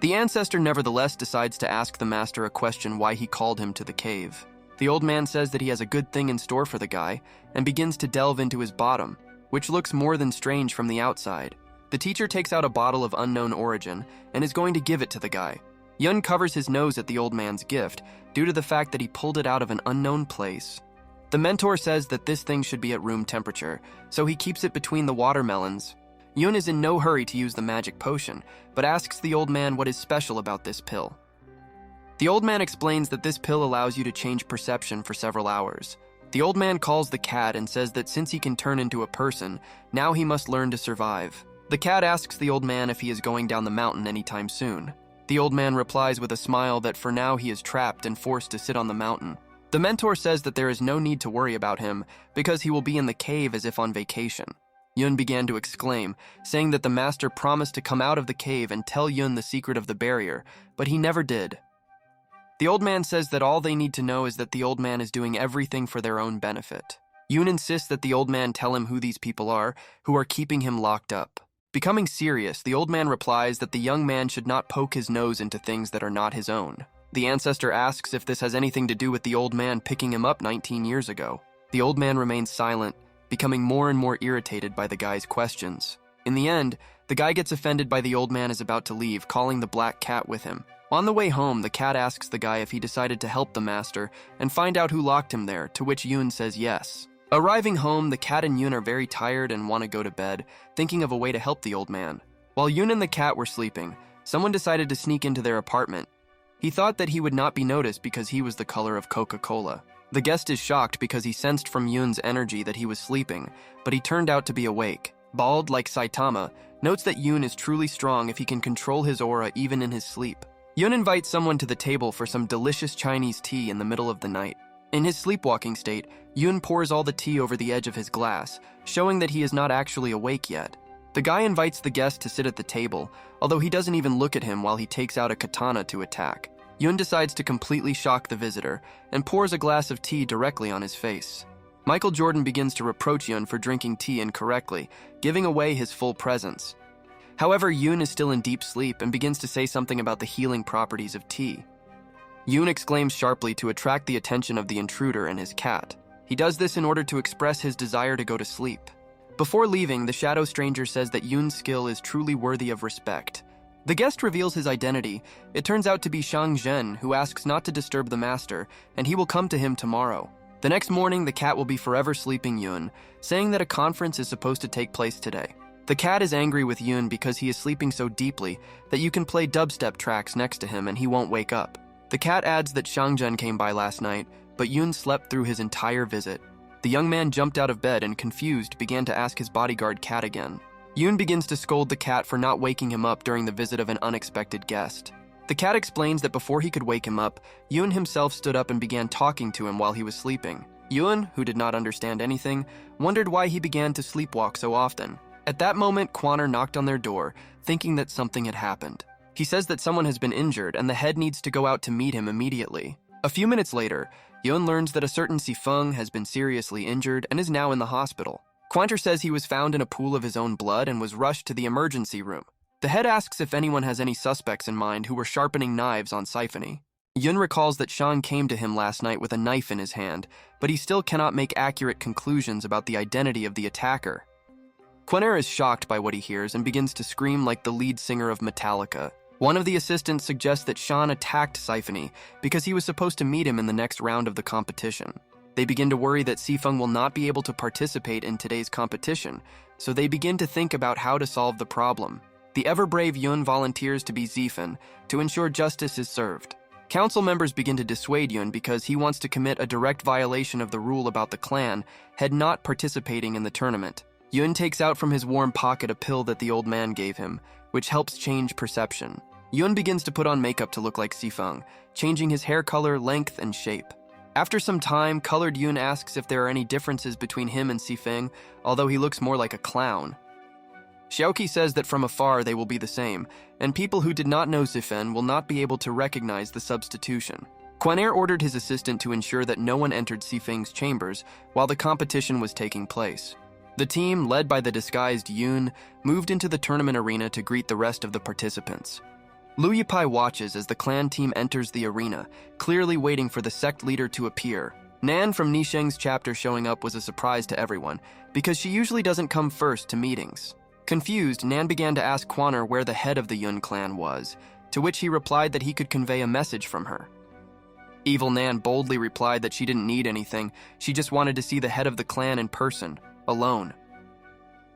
The ancestor nevertheless decides to ask the master a question why he called him to the cave. The old man says that he has a good thing in store for the guy, and begins to delve into his bottom, which looks more than strange from the outside. The teacher takes out a bottle of unknown origin, and is going to give it to the guy. Yun covers his nose at the old man's gift, due to the fact that he pulled it out of an unknown place. The mentor says that this thing should be at room temperature, so he keeps it between the watermelons. Yun is in no hurry to use the magic potion, but asks the old man what is special about this pill. The old man explains that this pill allows you to change perception for several hours. The old man calls the cat and says that since he can turn into a person, now he must learn to survive. The cat asks the old man if he is going down the mountain anytime soon. The old man replies with a smile that for now he is trapped and forced to sit on the mountain. The mentor says that there is no need to worry about him because he will be in the cave as if on vacation. Yun began to exclaim, saying that the master promised to come out of the cave and tell Yun the secret of the barrier, but he never did. The old man says that all they need to know is that the old man is doing everything for their own benefit. Yun insists that the old man tell him who these people are, who are keeping him locked up. Becoming serious, the old man replies that the young man should not poke his nose into things that are not his own. The ancestor asks if this has anything to do with the old man picking him up 19 years ago. The old man remains silent, becoming more and more irritated by the guy's questions. In the end, the guy gets offended by the old man is about to leave, calling the black cat with him. On the way home, the cat asks the guy if he decided to help the master and find out who locked him there, to which Yun says yes. Arriving home, the cat and Yun are very tired and want to go to bed, thinking of a way to help the old man. While Yun and the cat were sleeping, someone decided to sneak into their apartment. He thought that he would not be noticed because he was the color of Coca-Cola. The guest is shocked because he sensed from Yun's energy that he was sleeping, but he turned out to be awake. Bald like Saitama, notes that Yun is truly strong if he can control his aura even in his sleep. Yun invites someone to the table for some delicious Chinese tea in the middle of the night. In his sleepwalking state, Yun pours all the tea over the edge of his glass, showing that he is not actually awake yet. The guy invites the guest to sit at the table, although he doesn't even look at him while he takes out a katana to attack. Yun decides to completely shock the visitor and pours a glass of tea directly on his face. Michael Jordan begins to reproach Yun for drinking tea incorrectly, giving away his full presence. However, Yun is still in deep sleep and begins to say something about the healing properties of tea. Yun exclaims sharply to attract the attention of the intruder and his cat. He does this in order to express his desire to go to sleep. Before leaving, the shadow stranger says that Yun's skill is truly worthy of respect. The guest reveals his identity. It turns out to be Shang Zhen, who asks not to disturb the master, and he will come to him tomorrow. The next morning, the cat will be forever sleeping Yun, saying that a conference is supposed to take place today. The cat is angry with Yun because he is sleeping so deeply that you can play dubstep tracks next to him and he won't wake up. The cat adds that Shang Zhen came by last night, but Yun slept through his entire visit. The young man jumped out of bed and, confused, began to ask his bodyguard Cat again. Yun begins to scold the cat for not waking him up during the visit of an unexpected guest. The cat explains that before he could wake him up, Yun himself stood up and began talking to him while he was sleeping. Yun, who did not understand anything, wondered why he began to sleepwalk so often. At that moment, Kwanner knocked on their door, thinking that something had happened. He says that someone has been injured and the head needs to go out to meet him immediately. A few minutes later, Yun learns that a certain Sifeng has been seriously injured and is now in the hospital. Kwanner says he was found in a pool of his own blood and was rushed to the emergency room. The head asks if anyone has any suspects in mind who were sharpening knives on Siphonie. Yun recalls that Sean came to him last night with a knife in his hand, but he still cannot make accurate conclusions about the identity of the attacker. Kwanner is shocked by what he hears and begins to scream like the lead singer of Metallica. One of the assistants suggests that Sean attacked Siphonie because he was supposed to meet him in the next round of the competition. They begin to worry that Sifeng will not be able to participate in today's competition, so they begin to think about how to solve the problem. The ever-brave Yun volunteers to be Zifen to ensure justice is served. Council members begin to dissuade Yun because he wants to commit a direct violation of the rule about the clan head not participating in the tournament. Yun takes out from his warm pocket a pill that the old man gave him, which helps change perception. Yun begins to put on makeup to look like Sifeng, changing his hair color, length, and shape. After some time, Colored Yun asks if there are any differences between him and Sifeng, although he looks more like a clown. Xiaoqi says that from afar they will be the same, and people who did not know Zifen will not be able to recognize the substitution. Kwanner ordered his assistant to ensure that no one entered Sifeng's chambers while the competition was taking place. The team, led by the disguised Yun, moved into the tournament arena to greet the rest of the participants. Liu Yipai watches as the clan team enters the arena, clearly waiting for the sect leader to appear. Nan from Nisheng's chapter showing up was a surprise to everyone, because she usually doesn't come first to meetings. Confused, Nan began to ask Kwanner where the head of the Yun clan was, to which he replied that he could convey a message from her. Evil Nan boldly replied that she didn't need anything, she just wanted to see the head of the clan in person, alone.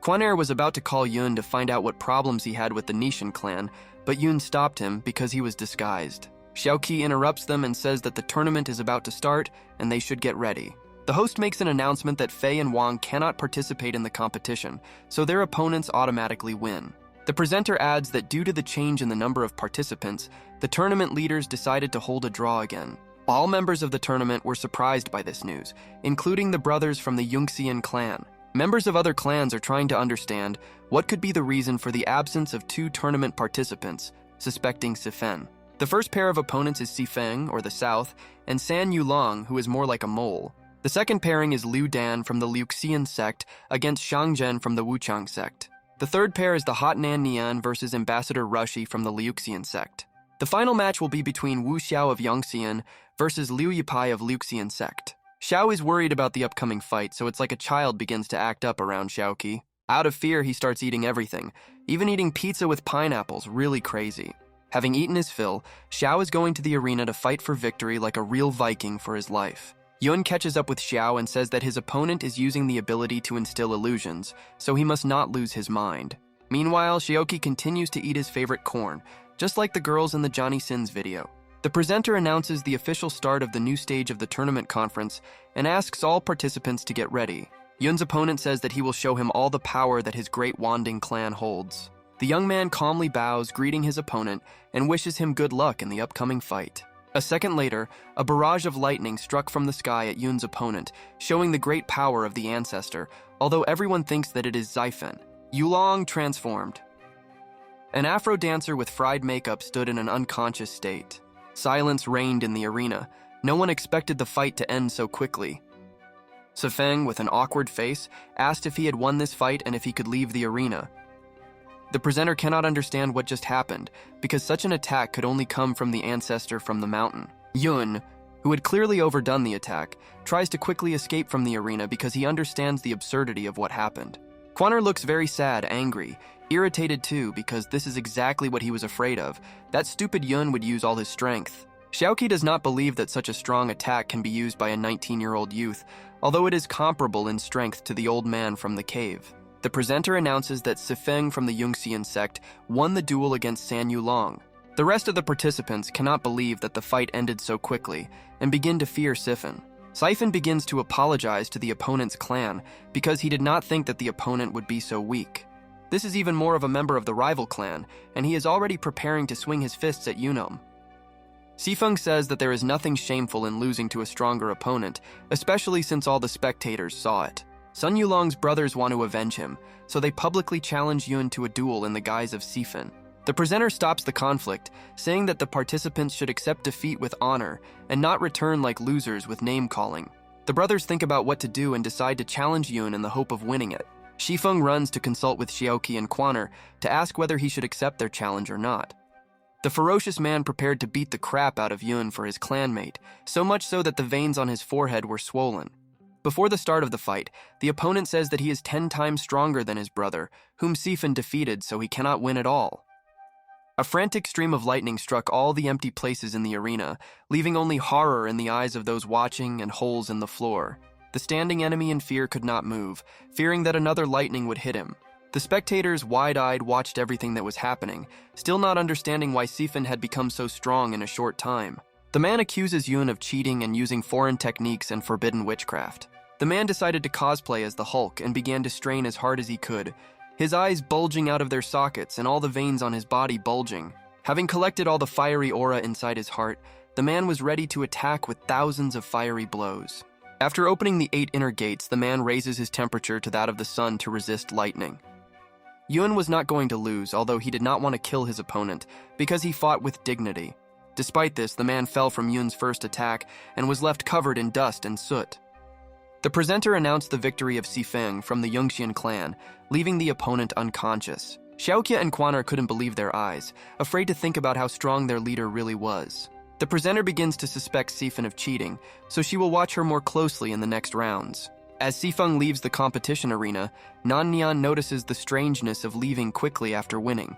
Kwanner was about to call Yun to find out what problems he had with the Nishan clan, but Yun stopped him because he was disguised. Xiaoqi interrupts them and says that the tournament is about to start and they should get ready. The host makes an announcement that Fei and Wang cannot participate in the competition, so their opponents automatically win. The presenter adds that due to the change in the number of participants, the tournament leaders decided to hold a draw again. All members of the tournament were surprised by this news, including the brothers from the Yunxian clan. Members of other clans are trying to understand what could be the reason for the absence of two tournament participants, suspecting Sifen. The first pair of opponents is Sifeng, or the South, and San Yulong, who is more like a mole. The second pairing is Liu Dan from the Liuxian sect against Shang Zhen from the Wuchang sect. The third pair is the Hot Nan Nian versus Ambassador Rushi from the Liuxian sect. The final match will be between Wu Xiao of Yongxian versus Liu Yipai of Liuxian sect. Xiao is worried about the upcoming fight, so it's like a child begins to act up around Xiaoqi. Out of fear, he starts eating everything, even eating pizza with pineapples, really crazy. Having eaten his fill, Xiao is going to the arena to fight for victory like a real Viking for his life. Yun catches up with Xiao and says that his opponent is using the ability to instill illusions, so he must not lose his mind. Meanwhile, Xiaoqi continues to eat his favorite corn, just like the girls in the Johnny Sins video. The presenter announces the official start of the new stage of the tournament conference and asks all participants to get ready. Yun's opponent says that he will show him all the power that his great Wanding clan holds. The young man calmly bows, greeting his opponent, and wishes him good luck in the upcoming fight. A second later, a barrage of lightning struck from the sky at Yun's opponent, showing the great power of the ancestor, although everyone thinks that it is Xifen. Yulong transformed. An Afro dancer with fried makeup stood in an unconscious state. Silence reigned in the arena. No one expected the fight to end so quickly. Sifeng, with an awkward face, asked if he had won this fight and if he could leave the arena. The presenter cannot understand what just happened, because such an attack could only come from the ancestor from the mountain. Yun, who had clearly overdone the attack, tries to quickly escape from the arena because he understands the absurdity of what happened. Kwanner looks very sad, angry, irritated too, because this is exactly what he was afraid of. That stupid Yun would use all his strength. Xiaoqi does not believe that such a strong attack can be used by a 19-year-old youth, although it is comparable in strength to the old man from the cave. The presenter announces that Sifeng from the Yunxian sect won the duel against San Yulong. The rest of the participants cannot believe that the fight ended so quickly and begin to fear Sifen. Siphon begins to apologize to the opponent's clan because he did not think that the opponent would be so weak. This is even more of a member of the rival clan, and he is already preparing to swing his fists at Yunom. Sifeng says that there is nothing shameful in losing to a stronger opponent, especially since all the spectators saw it. Sun Yulong's brothers want to avenge him, so they publicly challenge Yun to a duel in the guise of Sifen. The presenter stops the conflict, saying that the participants should accept defeat with honor and not return like losers with name-calling. The brothers think about what to do and decide to challenge Yun in the hope of winning it. Shifeng runs to consult with Xiaoqi and Quaner to ask whether he should accept their challenge or not. The ferocious man prepared to beat the crap out of Yun for his clanmate, so much so that the veins on his forehead were swollen. Before the start of the fight, the opponent says that he is 10 times stronger than his brother, whom Sifen defeated, so he cannot win at all. A frantic stream of lightning struck all the empty places in the arena, leaving only horror in the eyes of those watching and holes in the floor. The standing enemy in fear could not move, fearing that another lightning would hit him. The spectators, wide-eyed, watched everything that was happening, still not understanding why Sifen had become so strong in a short time. The man accuses Yun of cheating and using foreign techniques and forbidden witchcraft. The man decided to cosplay as the Hulk and began to strain as hard as he could, his eyes bulging out of their sockets and all the veins on his body bulging. Having collected all the fiery aura inside his heart, the man was ready to attack with thousands of fiery blows. After opening the 8 inner gates, the man raises his temperature to that of the sun to resist lightning. Yun was not going to lose, although he did not want to kill his opponent, because he fought with dignity. Despite this, the man fell from Yun's first attack and was left covered in dust and soot. The presenter announced the victory of Sifeng from the Yongxian clan, leaving the opponent unconscious. Xiaoqi and Quaner couldn't believe their eyes, afraid to think about how strong their leader really was. The presenter begins to suspect Sifen of cheating, so she will watch her more closely in the next rounds. As Sifeng leaves the competition arena, Nan Nian notices the strangeness of leaving quickly after winning.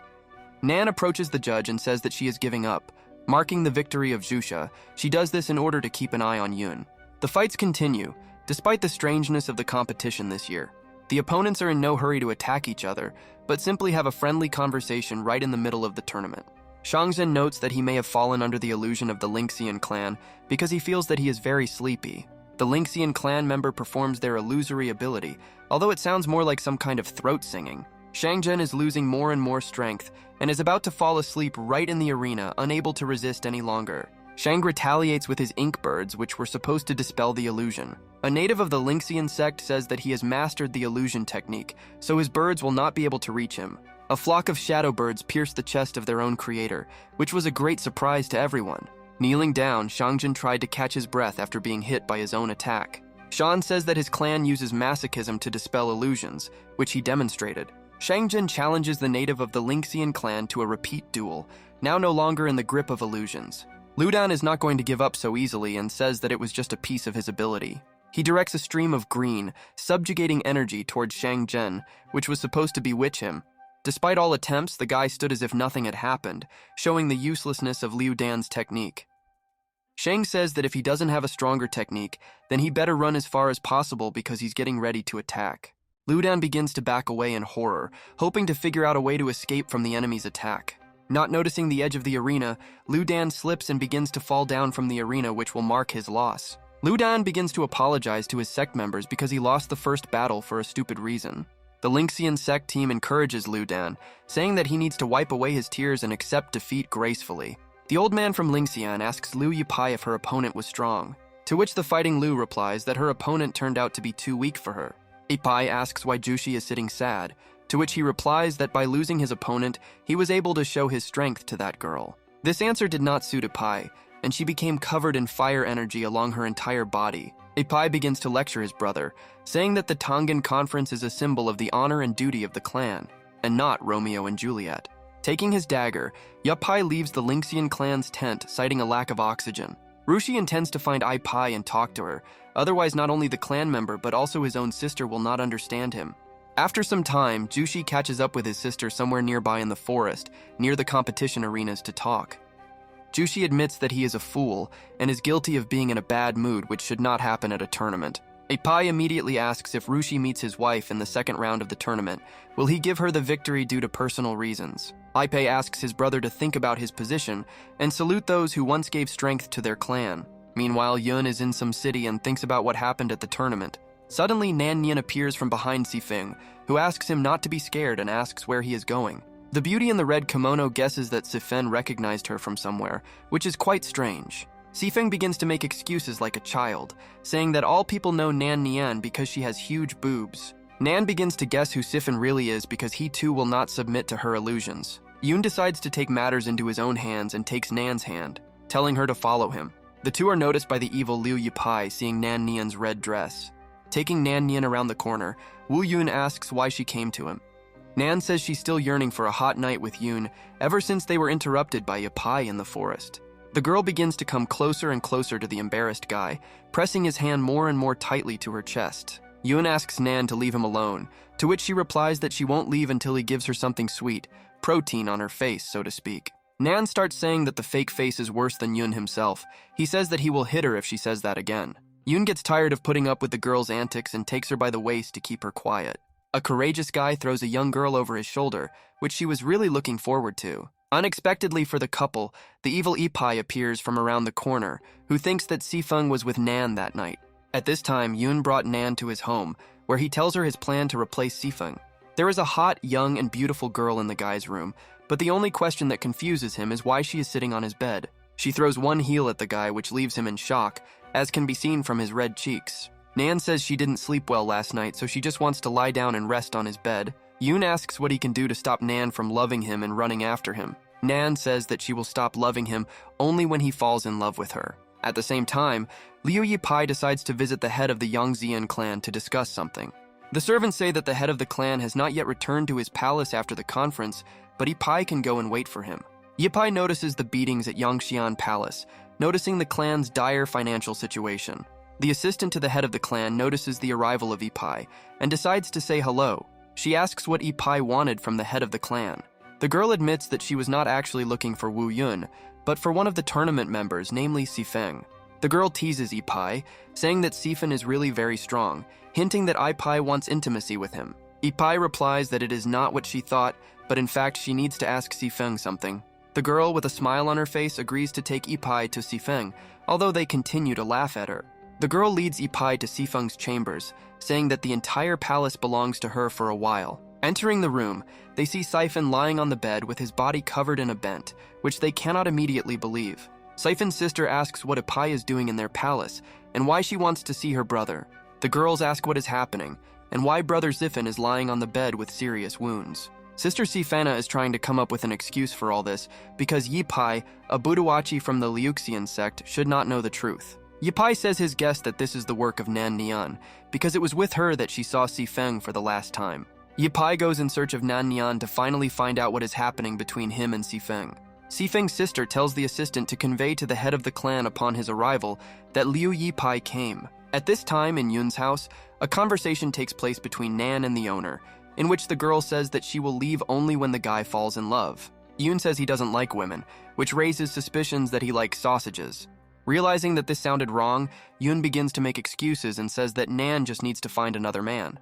Nan approaches the judge and says that she is giving up. Marking the victory of Zhusha, she does this in order to keep an eye on Yun. The fights continue, despite the strangeness of the competition this year. The opponents are in no hurry to attack each other, but simply have a friendly conversation right in the middle of the tournament. Shangzhen notes that he may have fallen under the illusion of the Lingxian clan because he feels that he is very sleepy. The Lingxian clan member performs their illusory ability, although it sounds more like some kind of throat singing. Shangzhen is losing more and more strength and is about to fall asleep right in the arena, unable to resist any longer. Shang retaliates with his ink birds, which were supposed to dispel the illusion. A native of the Lingxian sect says that he has mastered the illusion technique, so his birds will not be able to reach him. A flock of shadow birds pierced the chest of their own creator, which was a great surprise to everyone. Kneeling down, Shangzhen tried to catch his breath after being hit by his own attack. Shan says that his clan uses masochism to dispel illusions, which he demonstrated. Shangzhen challenges the native of the Lingxian clan to a repeat duel, now no longer in the grip of illusions. Ludan is not going to give up so easily and says that it was just a piece of his ability. He directs a stream of green, subjugating energy towards Shangzhen, which was supposed to bewitch him. Despite all attempts, the guy stood as if nothing had happened, showing the uselessness of Liu Dan's technique. Shang says that if he doesn't have a stronger technique, then he better run as far as possible because he's getting ready to attack. Liu Dan begins to back away in horror, hoping to figure out a way to escape from the enemy's attack. Not noticing the edge of the arena, Liu Dan slips and begins to fall down from the arena, which will mark his loss. Liu Dan begins to apologize to his sect members because he lost the first battle for a stupid reason. The Lingxian sect team encourages Liu Dan, saying that he needs to wipe away his tears and accept defeat gracefully. The old man from Lingxian asks Liu Yipai if her opponent was strong, to which the fighting Liu replies that her opponent turned out to be too weak for her. Yipai asks why Jushi is sitting sad, to which he replies that by losing his opponent, he was able to show his strength to that girl. This answer did not suit Yipai, and she became covered in fire energy along her entire body. Yipai begins to lecture his brother, saying that the Tongan Conference is a symbol of the honor and duty of the clan, and not Romeo and Juliet. Taking his dagger, Yipai leaves the Lingxian clan's tent, citing a lack of oxygen. Rushi intends to find Yipai and talk to her, otherwise not only the clan member but also his own sister will not understand him. After some time, Jushi catches up with his sister somewhere nearby in the forest, near the competition arenas to talk. Jushi admits that he is a fool and is guilty of being in a bad mood, which should not happen at a tournament. Yipai immediately asks if Rushi meets his wife in the second round of the tournament, will he give her the victory due to personal reasons? Yipai asks his brother to think about his position and salute those who once gave strength to their clan. Meanwhile, Yun is in some city and thinks about what happened at the tournament. Suddenly, Nan Nian appears from behind Sifeng, who asks him not to be scared and asks where he is going. The beauty in the red kimono guesses that Sifeng recognized her from somewhere, which is quite strange. Sifeng begins to make excuses like a child, saying that all people know Nan Nian because she has huge boobs. Nan begins to guess who Sifeng really is because he too will not submit to her illusions. Yun decides to take matters into his own hands and takes Nan's hand, telling her to follow him. The two are noticed by the evil Liu Yipai seeing Nan Nian's red dress. Taking Nan Nian around the corner, Wu Yun asks why she came to him. Nan says she's still yearning for a hot night with Yun ever since they were interrupted by Yipai in the forest. The girl begins to come closer and closer to the embarrassed guy, pressing his hand more and more tightly to her chest. Yun asks Nan to leave him alone, to which she replies that she won't leave until he gives her something sweet, protein on her face, so to speak. Nan starts saying that the fake face is worse than Yun himself. He says that he will hit her if she says that again. Yun gets tired of putting up with the girl's antics and takes her by the waist to keep her quiet. A courageous guy throws a young girl over his shoulder, which she was really looking forward to. Unexpectedly for the couple, the evil Yipai appears from around the corner, who thinks that Sifeng was with Nan that night. At this time, Yun brought Nan to his home, where he tells her his plan to replace Sifeng. There is a hot, young, and beautiful girl in the guy's room, but the only question that confuses him is why she is sitting on his bed. She throws one heel at the guy, which leaves him in shock, as can be seen from his red cheeks. Nan says she didn't sleep well last night, so she just wants to lie down and rest on his bed. Yun asks what he can do to stop Nan from loving him and running after him. Nan says that she will stop loving him only when he falls in love with her. At the same time, Liu Yipai decides to visit the head of the Yangzian clan to discuss something. The servants say that the head of the clan has not yet returned to his palace after the conference, but Yipai can go and wait for him. Yipai notices the beatings at Yangxian Palace, noticing the clan's dire financial situation. The assistant to the head of the clan notices the arrival of Yipai and decides to say hello. She asks what Yipai wanted from the head of the clan. The girl admits that she was not actually looking for Wu Yun, but for one of the tournament members, namely Sifeng. The girl teases Yipai, saying that Sifeng is really very strong, hinting that Yipai wants intimacy with him. Yipai replies that it is not what she thought, but in fact she needs to ask Sifeng something. The girl, with a smile on her face, agrees to take Yipai to Sifeng, although they continue to laugh at her. The girl leads Yipai to Sifeng's chambers, saying that the entire palace belongs to her for a while. Entering the room, they see Sifeng lying on the bed with his body covered in a bent, which they cannot immediately believe. Sifeng's sister asks what Yipai is doing in their palace, and why she wants to see her brother. The girls ask what is happening, and why brother Sifeng is lying on the bed with serious wounds. Sister Sifana is trying to come up with an excuse for all this, because Yipai, a Budawachi from the Liuxian sect, should not know the truth. Yipai says his guess that this is the work of Nan Nian, because it was with her that she saw Sifeng for the last time. Yipai goes in search of Nan Nian to finally find out what is happening between him and Sifeng. Sifeng's sister tells the assistant to convey to the head of the clan upon his arrival that Liu Yipai came. At this time, in Yun's house, a conversation takes place between Nan and the owner, in which the girl says that she will leave only when the guy falls in love. Yun says he doesn't like women, which raises suspicions that he likes sausages. Realizing that this sounded wrong, Yun begins to make excuses and says that Nan just needs to find another man.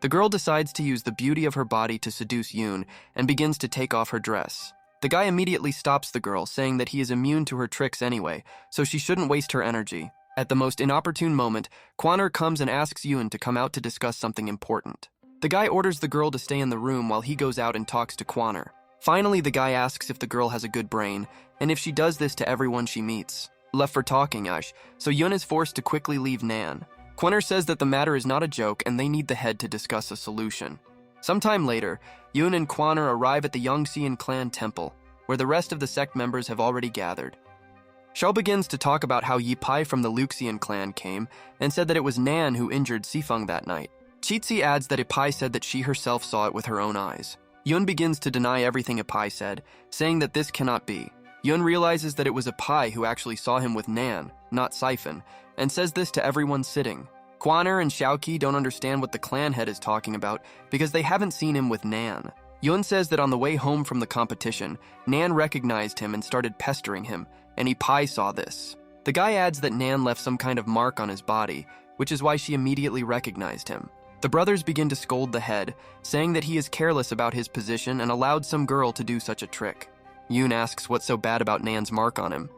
The girl decides to use the beauty of her body to seduce Yun and begins to take off her dress. The guy immediately stops the girl, saying that he is immune to her tricks anyway, so she shouldn't waste her energy. At the most inopportune moment, Kwaner comes and asks Yun to come out to discuss something important. The guy orders the girl to stay in the room while he goes out and talks to Kwaner. Finally, the guy asks if the girl has a good brain, and if she does this to everyone she meets. Left for talking, Ash, so Yun is forced to quickly leave Nan. Kwaner says that the matter is not a joke and they need the head to discuss a solution. Sometime later, Yun and Kwaner arrive at the Yangxian clan temple, where the rest of the sect members have already gathered. Shao begins to talk about how Yipai from the Liuxian clan came and said that it was Nan who injured Sifeng that night. Chitzi adds that Yipai said that she herself saw it with her own eyes. Yun begins to deny everything Yipai said, saying that this cannot be. Yun realizes that it was Yipai who actually saw him with Nan, not Sifeng, and says this to everyone sitting. Kwaner and Xiaoqi don't understand what the clan head is talking about because they haven't seen him with Nan. Yun says that on the way home from the competition, Nan recognized him and started pestering him, and Yipai saw this. The guy adds that Nan left some kind of mark on his body, which is why she immediately recognized him. The brothers begin to scold the head, saying that he is careless about his position and allowed some girl to do such a trick. Yun asks what's so bad about Nan's mark on him.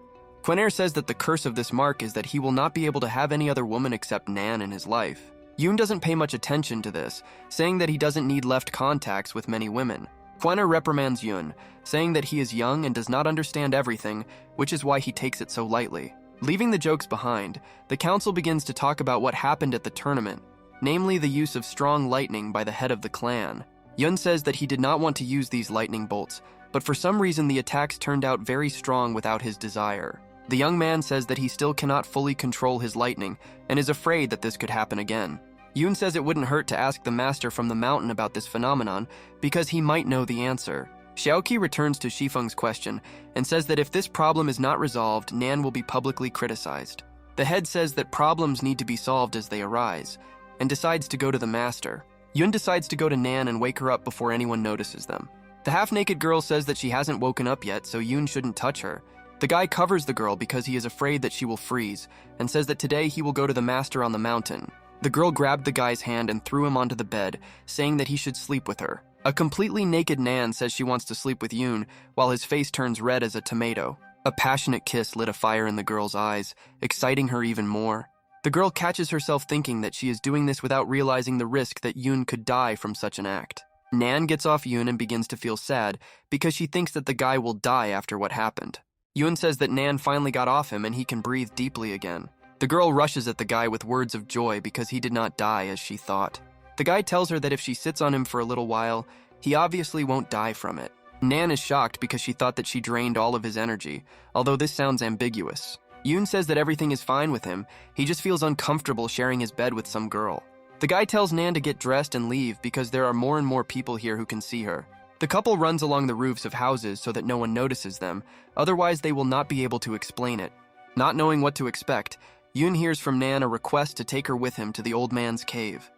Quenair says that the curse of this mark is that he will not be able to have any other woman except Nan in his life. Yoon doesn't pay much attention to this, saying that he doesn't need left contacts with many women. Quenair reprimands Yoon, saying that he is young and does not understand everything, which is why he takes it so lightly. Leaving the jokes behind, the council begins to talk about what happened at the tournament, namely the use of strong lightning by the head of the clan. Yoon says that he did not want to use these lightning bolts, but for some reason the attacks turned out very strong without his desire. The young man says that he still cannot fully control his lightning and is afraid that this could happen again. Yoon says it wouldn't hurt to ask the master from the mountain about this phenomenon because he might know the answer. Xiaoqi returns to Shifeng's question and says that if this problem is not resolved, Nan will be publicly criticized. The head says that problems need to be solved as they arise, and decides to go to the master. Yoon decides to go to Nan and wake her up before anyone notices them. The half-naked girl says that she hasn't woken up yet, so Yoon shouldn't touch her. The guy covers the girl because he is afraid that she will freeze, and says that today he will go to the master on the mountain. The girl grabbed the guy's hand and threw him onto the bed, saying that he should sleep with her. A completely naked Nan says she wants to sleep with Yoon, while his face turns red as a tomato. A passionate kiss lit a fire in the girl's eyes, exciting her even more. The girl catches herself thinking that she is doing this without realizing the risk that Yoon could die from such an act. Nan gets off Yoon and begins to feel sad because she thinks that the guy will die after what happened. Yoon says that Nan finally got off him and he can breathe deeply again. The girl rushes at the guy with words of joy because he did not die as she thought. The guy tells her that if she sits on him for a little while, he obviously won't die from it. Nan is shocked because she thought that she drained all of his energy, although this sounds ambiguous. Yoon says that everything is fine with him, he just feels uncomfortable sharing his bed with some girl. The guy tells Nan to get dressed and leave because there are more and more people here who can see her. The couple runs along the roofs of houses so that no one notices them, otherwise they will not be able to explain it. Not knowing what to expect, Yoon hears from Nan a request to take her with him to the old man's cave.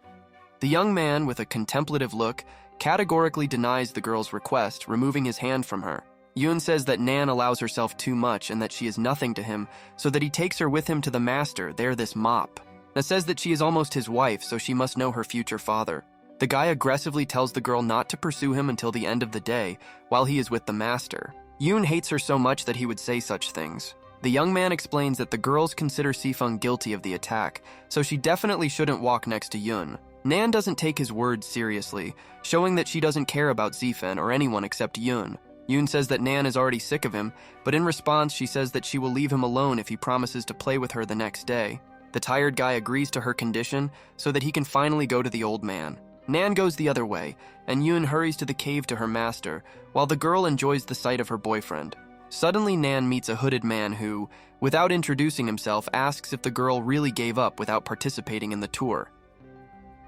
The young man, with a contemplative look, categorically denies the girl's request, removing his hand from her. Yoon says that Nan allows herself too much and that she is nothing to him, so that he takes her with him to the master, there this mop. That says that she is almost his wife, so she must know her future father. The guy aggressively tells the girl not to pursue him until the end of the day, while he is with the master. Yoon hates her so much that he would say such things. The young man explains that the girls consider Sifeng guilty of the attack, so she definitely shouldn't walk next to Yoon. Nan doesn't take his words seriously, showing that she doesn't care about Zifen or anyone except Yoon. Yoon says that Nan is already sick of him, but in response she says that she will leave him alone if he promises to play with her the next day. The tired guy agrees to her condition so that he can finally go to the old man. Nan goes the other way, and Yoon hurries to the cave to her master, while the girl enjoys the sight of her boyfriend. Suddenly Nan meets a hooded man who, without introducing himself, asks if the girl really gave up without participating in the tour.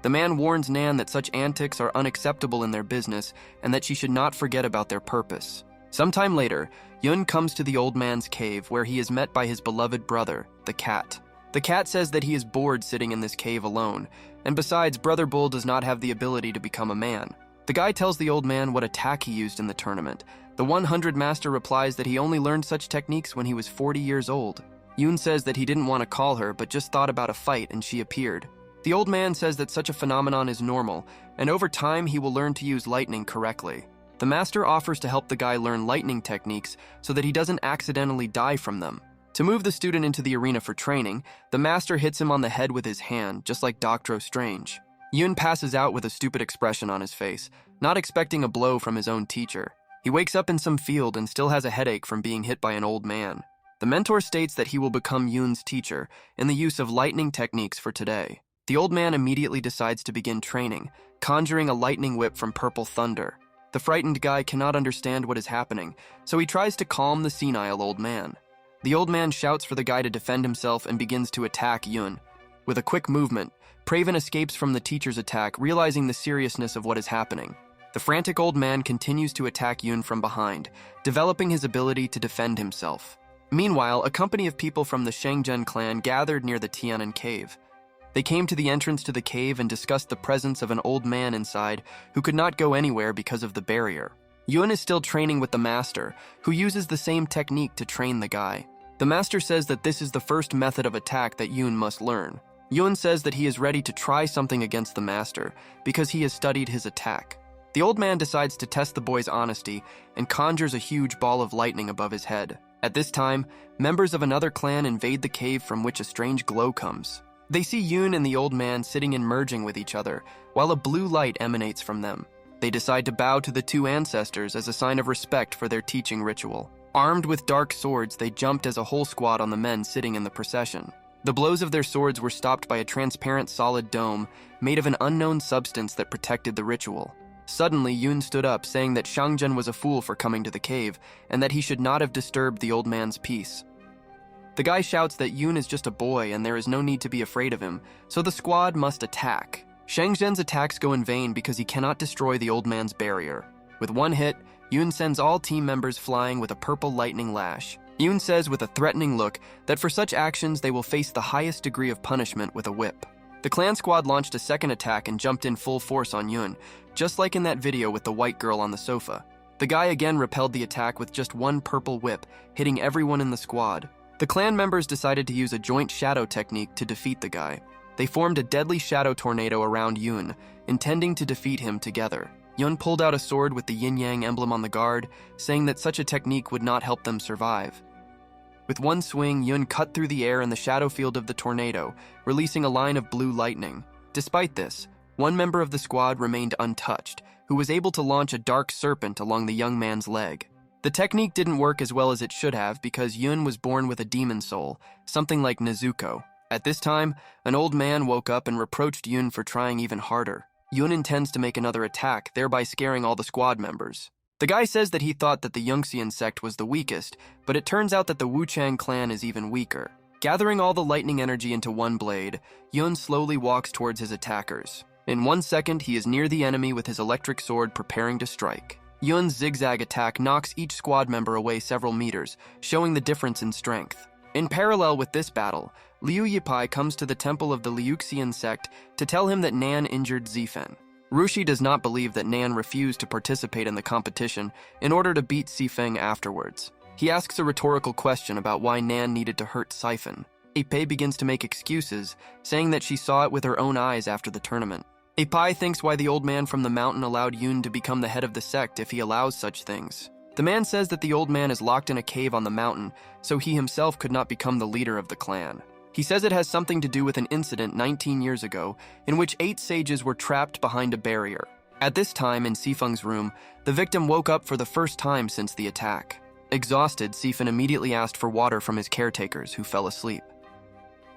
The man warns Nan that such antics are unacceptable in their business and that she should not forget about their purpose. Sometime later, Yoon comes to the old man's cave where he is met by his beloved brother, the cat. The cat says that he is bored sitting in this cave alone, and besides, Brother Bull does not have the ability to become a man. The guy tells the old man what attack he used in the tournament. The 100 master replies that he only learned such techniques when he was 40 years old. Yoon says that he didn't want to call her, but just thought about a fight and she appeared. The old man says that such a phenomenon is normal, and over time he will learn to use lightning correctly. The master offers to help the guy learn lightning techniques so that he doesn't accidentally die from them. To move the student into the arena for training, the master hits him on the head with his hand, just like Doctor Strange. Yoon passes out with a stupid expression on his face, not expecting a blow from his own teacher. He wakes up in some field and still has a headache from being hit by an old man. The mentor states that he will become Yoon's teacher in the use of lightning techniques for today. The old man immediately decides to begin training, conjuring a lightning whip from purple thunder. The frightened guy cannot understand what is happening, so he tries to calm the senile old man. The old man shouts for the guy to defend himself and begins to attack Yoon. With a quick movement, Praven escapes from the teacher's attack, realizing the seriousness of what is happening. The frantic old man continues to attack Yoon from behind, developing his ability to defend himself. Meanwhile, a company of people from the Shengzhen clan gathered near the Tianan cave. They came to the entrance to the cave and discussed the presence of an old man inside who could not go anywhere because of the barrier. Yoon is still training with the master, who uses the same technique to train the guy. The master says that this is the first method of attack that Yoon must learn. Yoon says that he is ready to try something against the master because he has studied his attack. The old man decides to test the boy's honesty and conjures a huge ball of lightning above his head. At this time, members of another clan invade the cave from which a strange glow comes. They see Yoon and the old man sitting and merging with each other, while a blue light emanates from them. They decide to bow to the two ancestors as a sign of respect for their teaching ritual. Armed with dark swords, they jumped as a whole squad on the men sitting in the procession. The blows of their swords were stopped by a transparent solid dome made of an unknown substance that protected the ritual. Suddenly, Yoon stood up, saying that Shangjun was a fool for coming to the cave, and that he should not have disturbed the old man's peace. The guy shouts that Yoon is just a boy and there is no need to be afraid of him, so the squad must attack. Shangjun's attacks go in vain because he cannot destroy the old man's barrier. With one hit, Yoon sends all team members flying with a purple lightning lash. Yoon says with a threatening look that for such actions they will face the highest degree of punishment with a whip. The clan squad launched a second attack and jumped in full force on Yoon, just like in that video with the white girl on the sofa. The guy again repelled the attack with just one purple whip, hitting everyone in the squad. The clan members decided to use a joint shadow technique to defeat the guy. They formed a deadly shadow tornado around Yoon, intending to defeat him together. Yoon pulled out a sword with the yin-yang emblem on the guard, saying that such a technique would not help them survive. With one swing, Yoon cut through the air in the shadow field of the tornado, releasing a line of blue lightning. Despite this, one member of the squad remained untouched, who was able to launch a dark serpent along the young man's leg. The technique didn't work as well as it should have because Yoon was born with a demon soul, something like Nezuko. At this time, an old man woke up and reproached Yoon for trying even harder. Yoon intends to make another attack, thereby scaring all the squad members. The guy says that he thought that the Yunxian sect was the weakest, but it turns out that the Wuchang clan is even weaker. Gathering all the lightning energy into one blade, Yoon slowly walks towards his attackers. In 1 second, he is near the enemy with his electric sword preparing to strike. Yoon's zigzag attack knocks each squad member away several meters, showing the difference in strength. In parallel with this battle, Liu Yipai comes to the temple of the Liuxian sect to tell him that Nan injured Zifen. Rushi does not believe that Nan refused to participate in the competition in order to beat Zifeng afterwards. He asks a rhetorical question about why Nan needed to hurt Siphon. Yipai begins to make excuses, saying that she saw it with her own eyes after the tournament. Yipai thinks why the old man from the mountain allowed Yoon to become the head of the sect if he allows such things. The man says that the old man is locked in a cave on the mountain, so he himself could not become the leader of the clan. He says it has something to do with an incident 19 years ago in which 8 sages were trapped behind a barrier. At this time, in Sifeng's room, the victim woke up for the first time since the attack. Exhausted, Sifen immediately asked for water from his caretakers, who fell asleep.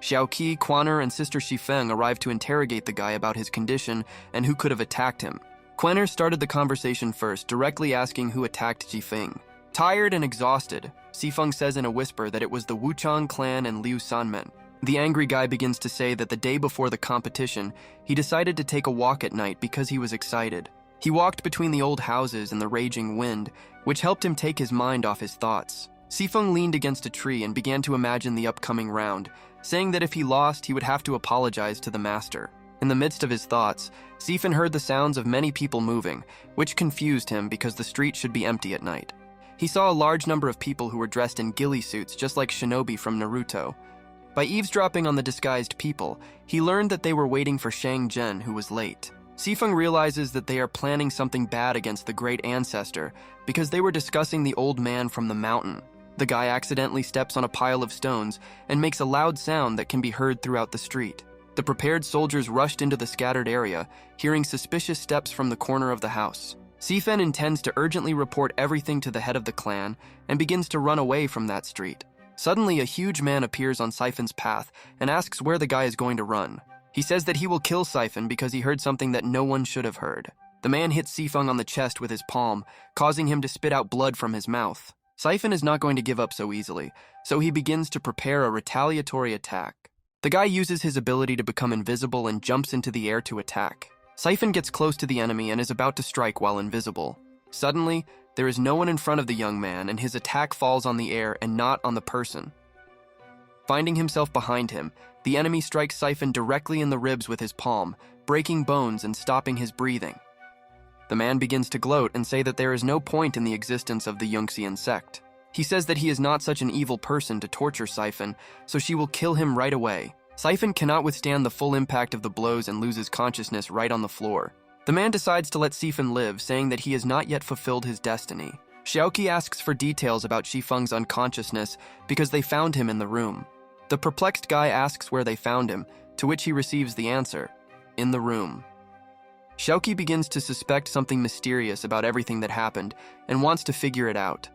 Xiaoqi, Quaner, and Sister Shifeng arrived to interrogate the guy about his condition and who could have attacked him. Quaner started the conversation first, directly asking who attacked Jifeng. Tired and exhausted, Sifeng says in a whisper that it was the Wuchang clan and Liu Sanmen. The angry guy begins to say that the day before the competition, he decided to take a walk at night because he was excited. He walked between the old houses and the raging wind, which helped him take his mind off his thoughts. Sifeng leaned against a tree and began to imagine the upcoming round, saying that if he lost, he would have to apologize to the master. In the midst of his thoughts, Sifen heard the sounds of many people moving, which confused him because the street should be empty at night. He saw a large number of people who were dressed in ghillie suits just like shinobi from Naruto. By eavesdropping on the disguised people, he learned that they were waiting for Shang Zhen, who was late. Sifeng realizes that they are planning something bad against the great ancestor because they were discussing the old man from the mountain. The guy accidentally steps on a pile of stones and makes a loud sound that can be heard throughout the street. The prepared soldiers rushed into the scattered area, hearing suspicious steps from the corner of the house. Sifen intends to urgently report everything to the head of the clan and begins to run away from that street. Suddenly, a huge man appears on Sifen's path and asks where the guy is going to run. He says that he will kill Sifen because he heard something that no one should have heard. The man hits Sifeng on the chest with his palm, causing him to spit out blood from his mouth. Sifen is not going to give up so easily, so he begins to prepare a retaliatory attack. The guy uses his ability to become invisible and jumps into the air to attack. Sifen gets close to the enemy and is about to strike while invisible. Suddenly, there is no one in front of the young man, and his attack falls on the air and not on the person. Finding himself behind him, the enemy strikes Sifen directly in the ribs with his palm, breaking bones and stopping his breathing. The man begins to gloat and say that there is no point in the existence of the Yunxian sect. He says that he is not such an evil person to torture Sifen, so she will kill him right away. Sifen cannot withstand the full impact of the blows and loses consciousness right on the floor. The man decides to let Sifeng live, saying that he has not yet fulfilled his destiny. Xiaoqi asks for details about Shifeng's unconsciousness because they found him in the room. The perplexed guy asks where they found him, to which he receives the answer, in the room. Xiaoqi begins to suspect something mysterious about everything that happened and wants to figure it out.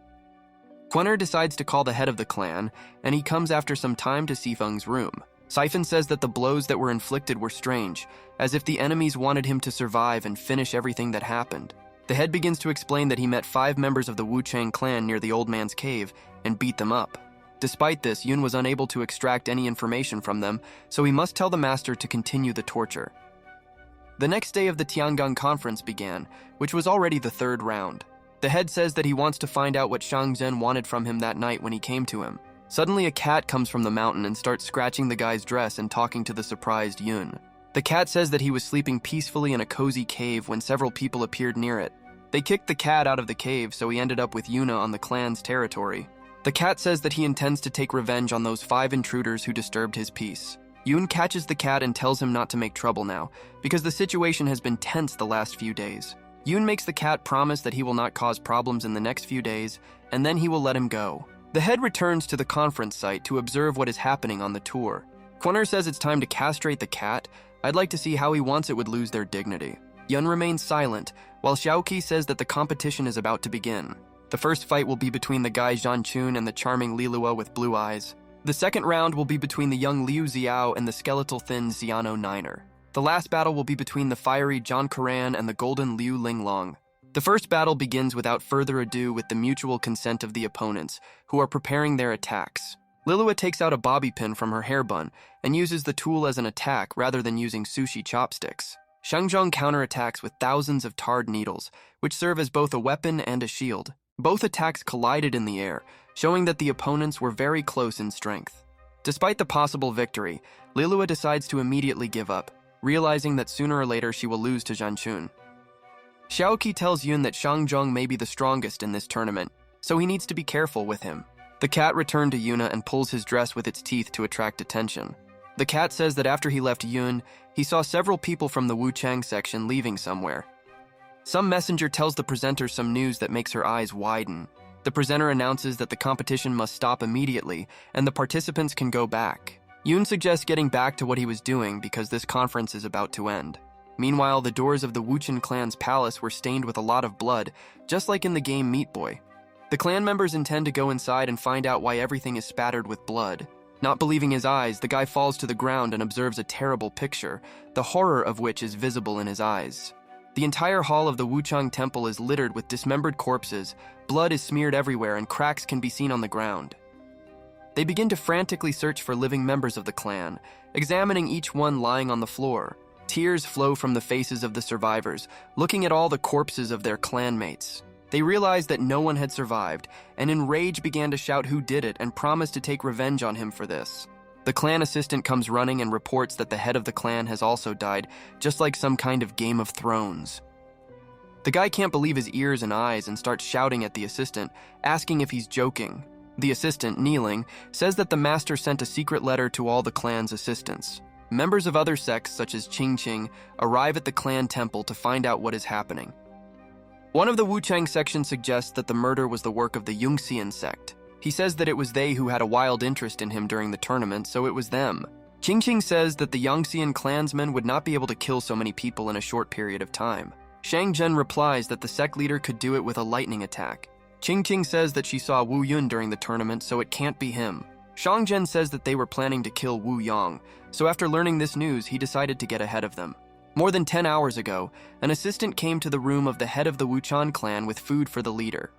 Quenner decides to call the head of the clan, and he comes after some time to Sifeng's room. Sifeng says that the blows that were inflicted were strange, as if the enemies wanted him to survive and finish everything that happened. The head begins to explain that he met 5 members of the Wuchang clan near the old man's cave and beat them up. Despite this, Yun was unable to extract any information from them, so he must tell the master to continue the torture. The next day of the Tiangong conference began, which was already the 3rd round. The head says that he wants to find out what Shang Zhen wanted from him that night when he came to him. Suddenly, a cat comes from the mountain and starts scratching the guy's dress and talking to the surprised Yun. The cat says that he was sleeping peacefully in a cozy cave when several people appeared near it. They kicked the cat out of the cave, so he ended up with Yuna on the clan's territory. The cat says that he intends to take revenge on those 5 intruders who disturbed his peace. Yun catches the cat and tells him not to make trouble now, because the situation has been tense the last few days. Yun makes the cat promise that he will not cause problems in the next few days, and then he will let him go. The head returns to the conference site to observe what is happening on the tour. Quenner says it's time to castrate the cat. I'd like to see how he wants it would lose their dignity. Yun remains silent, while Xiaoqi says that the competition is about to begin. The first fight will be between the guy Zhan Chun and the charming Lilua with blue eyes. The second round will be between the young Liu Xiao and the skeletal thin Xiano Niner. The last battle will be between the fiery Zhang Karan and the golden Liu Linglong. The first battle begins without further ado with the mutual consent of the opponents, who are preparing their attacks. Lilua takes out a bobby pin from her hair bun and uses the tool as an attack rather than using sushi chopsticks. Shangzhong counterattacks with thousands of tarred needles, which serve as both a weapon and a shield. Both attacks collided in the air, showing that the opponents were very close in strength. Despite the possible victory, Lilua decides to immediately give up, realizing that sooner or later she will lose to Zhan Chun. Xiaoqi tells Yun that Shangzhong may be the strongest in this tournament, so he needs to be careful with him. The cat returned to Yuna and pulls his dress with its teeth to attract attention. The cat says that after he left Yun, he saw several people from the Wuchang section leaving somewhere. Some messenger tells the presenter some news that makes her eyes widen. The presenter announces that the competition must stop immediately and the participants can go back. Yun suggests getting back to what he was doing because this conference is about to end. Meanwhile, the doors of the Wuchen clan's palace were stained with a lot of blood, just like in the game Meat Boy. The clan members intend to go inside and find out why everything is spattered with blood. Not believing his eyes, the guy falls to the ground and observes a terrible picture, the horror of which is visible in his eyes. The entire hall of the Wuchang temple is littered with dismembered corpses, blood is smeared everywhere, and cracks can be seen on the ground. They begin to frantically search for living members of the clan, examining each one lying on the floor. Tears flow from the faces of the survivors, looking at all the corpses of their clanmates. They realized that no one had survived, and in rage began to shout who did it and promised to take revenge on him for this. The clan assistant comes running and reports that the head of the clan has also died, just like some kind of Game of Thrones. The guy can't believe his ears and eyes and starts shouting at the assistant, asking if he's joking. The assistant, kneeling, says that the master sent a secret letter to all the clan's assistants. Members of other sects, such as Qingqing, arrive at the clan temple to find out what is happening. One of the Wuchang section suggests that the murder was the work of the Yungxian sect. He says that it was they who had a wild interest in him during the tournament, so it was them. Qingqing says that the Yangxian clansmen would not be able to kill so many people in a short period of time. Shang Zhen replies that the sect leader could do it with a lightning attack. Qingqing says that she saw Wu Yun during the tournament, so it can't be him. Shang Zhen says that they were planning to kill Wu Yang, so after learning this news, he decided to get ahead of them. More than 10 hours ago, an assistant came to the room of the head of the Wuchan clan with food for the leader.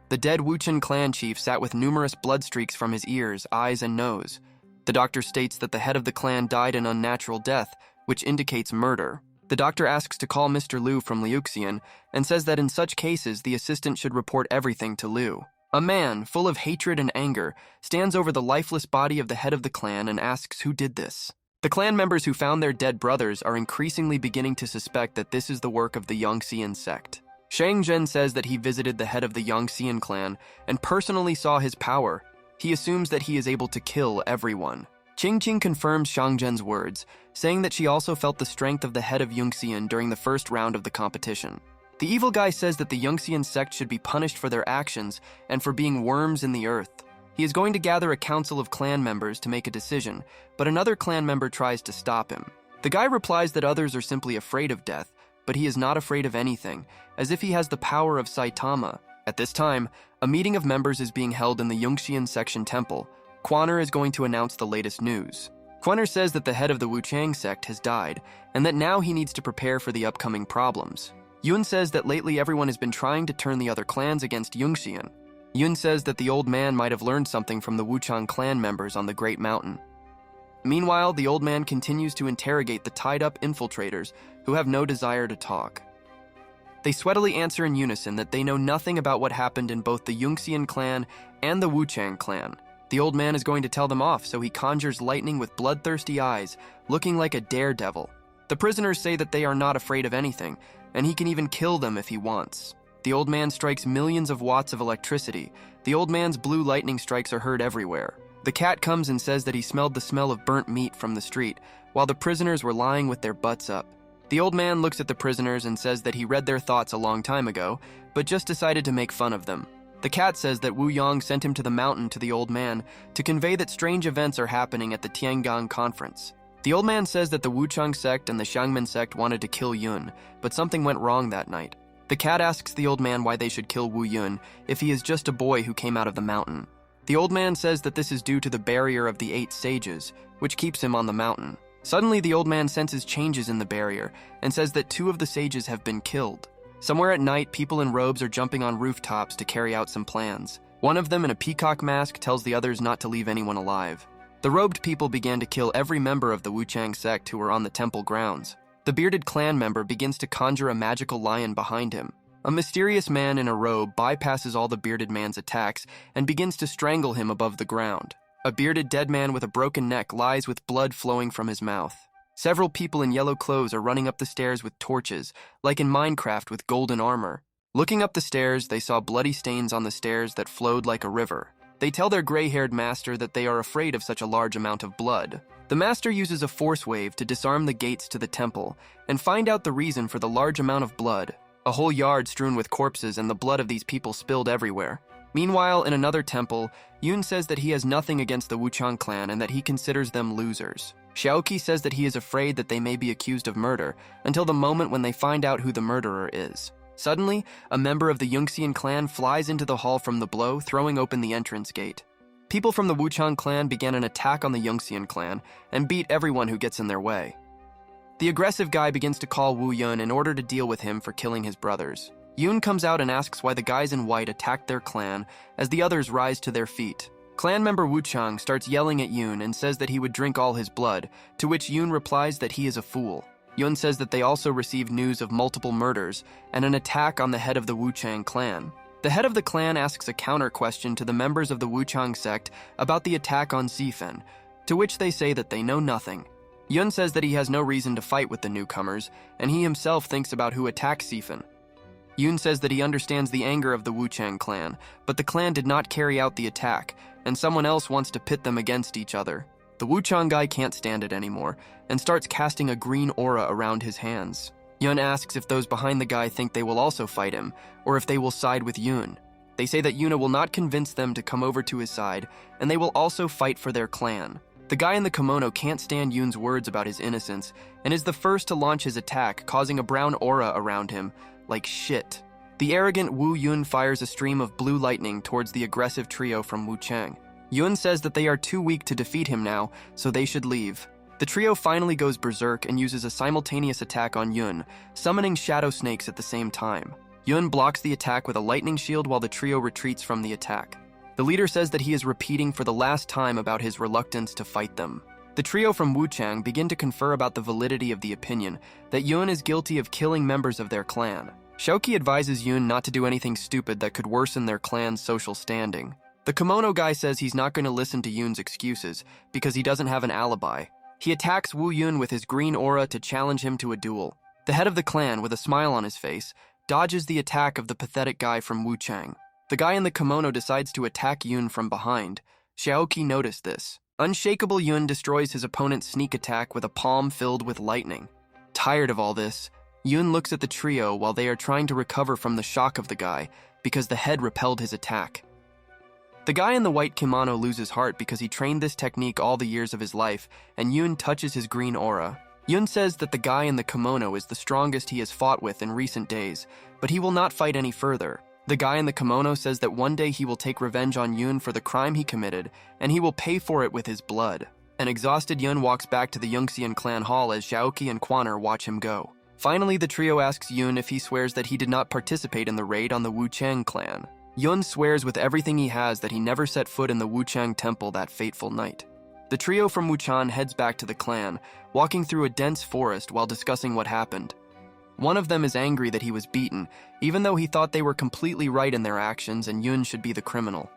The dead Wuchen clan chief sat with numerous blood streaks from his ears, eyes, and nose. The doctor states that the head of the clan died an unnatural death, which indicates murder. The doctor asks to call Mr. Liu from Liuxian and says that in such cases, the assistant should report everything to Liu. A man, full of hatred and anger, stands over the lifeless body of the head of the clan and asks who did this. The clan members who found their dead brothers are increasingly beginning to suspect that this is the work of the Yangxian sect. Shang Zhen says that he visited the head of the Yangxian clan and personally saw his power. He assumes that he is able to kill everyone. Qing confirms Xiang Zhen's words, saying that she also felt the strength of the head of Yunxian during the first round of the competition. The evil guy says that the Yunxian sect should be punished for their actions and for being worms in the earth. He is going to gather a council of clan members to make a decision, but another clan member tries to stop him. The guy replies that others are simply afraid of death, but he is not afraid of anything, as if he has the power of Saitama. At this time, a meeting of members is being held in the Yunxian section temple. Quaner is going to announce the latest news. Quaner says that the head of the Wuchang sect has died, and that now he needs to prepare for the upcoming problems. Yun says that lately everyone has been trying to turn the other clans against Yunxian. Yun says that the old man might have learned something from the Wuchang clan members on the Great Mountain. Meanwhile, the old man continues to interrogate the tied-up infiltrators who have no desire to talk. They sweatily answer in unison that they know nothing about what happened in both the Yunxian clan and the Wuchang clan. The old man is going to tell them off, so he conjures lightning with bloodthirsty eyes, looking like a daredevil. The prisoners say that they are not afraid of anything, and he can even kill them if he wants. The old man strikes millions of watts of electricity. The old man's blue lightning strikes are heard everywhere. The cat comes and says that he smelled the smell of burnt meat from the street, while the prisoners were lying with their butts up. The old man looks at the prisoners and says that he read their thoughts a long time ago, but just decided to make fun of them. The cat says that Wu Yang sent him to the mountain to the old man to convey that strange events are happening at the Tiangang conference. The old man says that the Wuchang sect and the Xiangmen sect wanted to kill Yun, but something went wrong that night. The cat asks the old man why they should kill Wu Yun if he is just a boy who came out of the mountain. The old man says that this is due to the barrier of the 8 sages, which keeps him on the mountain. Suddenly, the old man senses changes in the barrier and says that 2 of the sages have been killed. Somewhere at night, people in robes are jumping on rooftops to carry out some plans. One of them in a peacock mask tells the others not to leave anyone alive. The robed people began to kill every member of the Wuchang sect who were on the temple grounds. The bearded clan member begins to conjure a magical lion behind him. A mysterious man in a robe bypasses all the bearded man's attacks and begins to strangle him above the ground. A bearded dead man with a broken neck lies with blood flowing from his mouth. Several people in yellow clothes are running up the stairs with torches, like in Minecraft with golden armor. Looking up the stairs, they saw bloody stains on the stairs that flowed like a river. They tell their gray-haired master that they are afraid of such a large amount of blood. The master uses a force wave to disarm the gates to the temple and find out the reason for the large amount of blood. A whole yard strewn with corpses and the blood of these people spilled everywhere. Meanwhile, in another temple, Yun says that he has nothing against the Wuchang clan and that he considers them losers. Xiaoqi says that he is afraid that they may be accused of murder until the moment when they find out who the murderer is. Suddenly, a member of the Yunxian clan flies into the hall from the blow, throwing open the entrance gate. People from the Wuchang clan began an attack on the Yunxian clan and beat everyone who gets in their way. The aggressive guy begins to call Wu Yun in order to deal with him for killing his brothers. Yun comes out and asks why the guys in white attacked their clan as the others rise to their feet. Clan member Wu Chang starts yelling at Yun and says that he would drink all his blood, to which Yun replies that he is a fool. Yun says that they also received news of multiple murders and an attack on the head of the Wuchang clan. The head of the clan asks a counter question to the members of the Wuchang sect about the attack on Sifen, to which they say that they know nothing. Yun says that he has no reason to fight with the newcomers, and he himself thinks about who attacked Sifen. Yun says that he understands the anger of the Wuchang clan, but the clan did not carry out the attack, and someone else wants to pit them against each other. The Wuchang guy can't stand it anymore, and starts casting a green aura around his hands. Yun asks if those behind the guy think they will also fight him, or if they will side with Yun. They say that Yuna will not convince them to come over to his side, and they will also fight for their clan. The guy in the kimono can't stand Yun's words about his innocence, and is the first to launch his attack, causing a brown aura around him, like shit. The arrogant Wu Yun fires a stream of blue lightning towards the aggressive trio from Wu Chang. Yun says that they are too weak to defeat him now, so they should leave. The trio finally goes berserk and uses a simultaneous attack on Yun, summoning shadow snakes at the same time. Yun blocks the attack with a lightning shield while the trio retreats from the attack. The leader says that he is repeating for the last time about his reluctance to fight them. The trio from Wuchang begin to confer about the validity of the opinion that Yun is guilty of killing members of their clan. Xiaoqi advises Yun not to do anything stupid that could worsen their clan's social standing. The kimono guy says he's not going to listen to Yun's excuses because he doesn't have an alibi. He attacks Wu Yun with his green aura to challenge him to a duel. The head of the clan, with a smile on his face, dodges the attack of the pathetic guy from Wuchang. The guy in the kimono decides to attack Yun from behind. Xiaoqi noticed this. Unshakable Yun destroys his opponent's sneak attack with a palm filled with lightning. Tired of all this, Yun looks at the trio while they are trying to recover from the shock of the guy because the head repelled his attack. The guy in the white kimono loses heart because he trained this technique all the years of his life, and Yun touches his green aura. Yun says that the guy in the kimono is the strongest he has fought with in recent days, but he will not fight any further. The guy in the kimono says that one day he will take revenge on Yun for the crime he committed, and he will pay for it with his blood. An exhausted Yun walks back to the Yunxian clan hall as Xiaoqi and Quaner watch him go. Finally, the trio asks Yun if he swears that he did not participate in the raid on the Wuchang clan. Yun swears with everything he has that he never set foot in the Wuchang temple that fateful night. The trio from Wuchan heads back to the clan, walking through a dense forest while discussing what happened. One of them is angry that he was beaten, even though he thought they were completely right in their actions and Yun should be the criminal.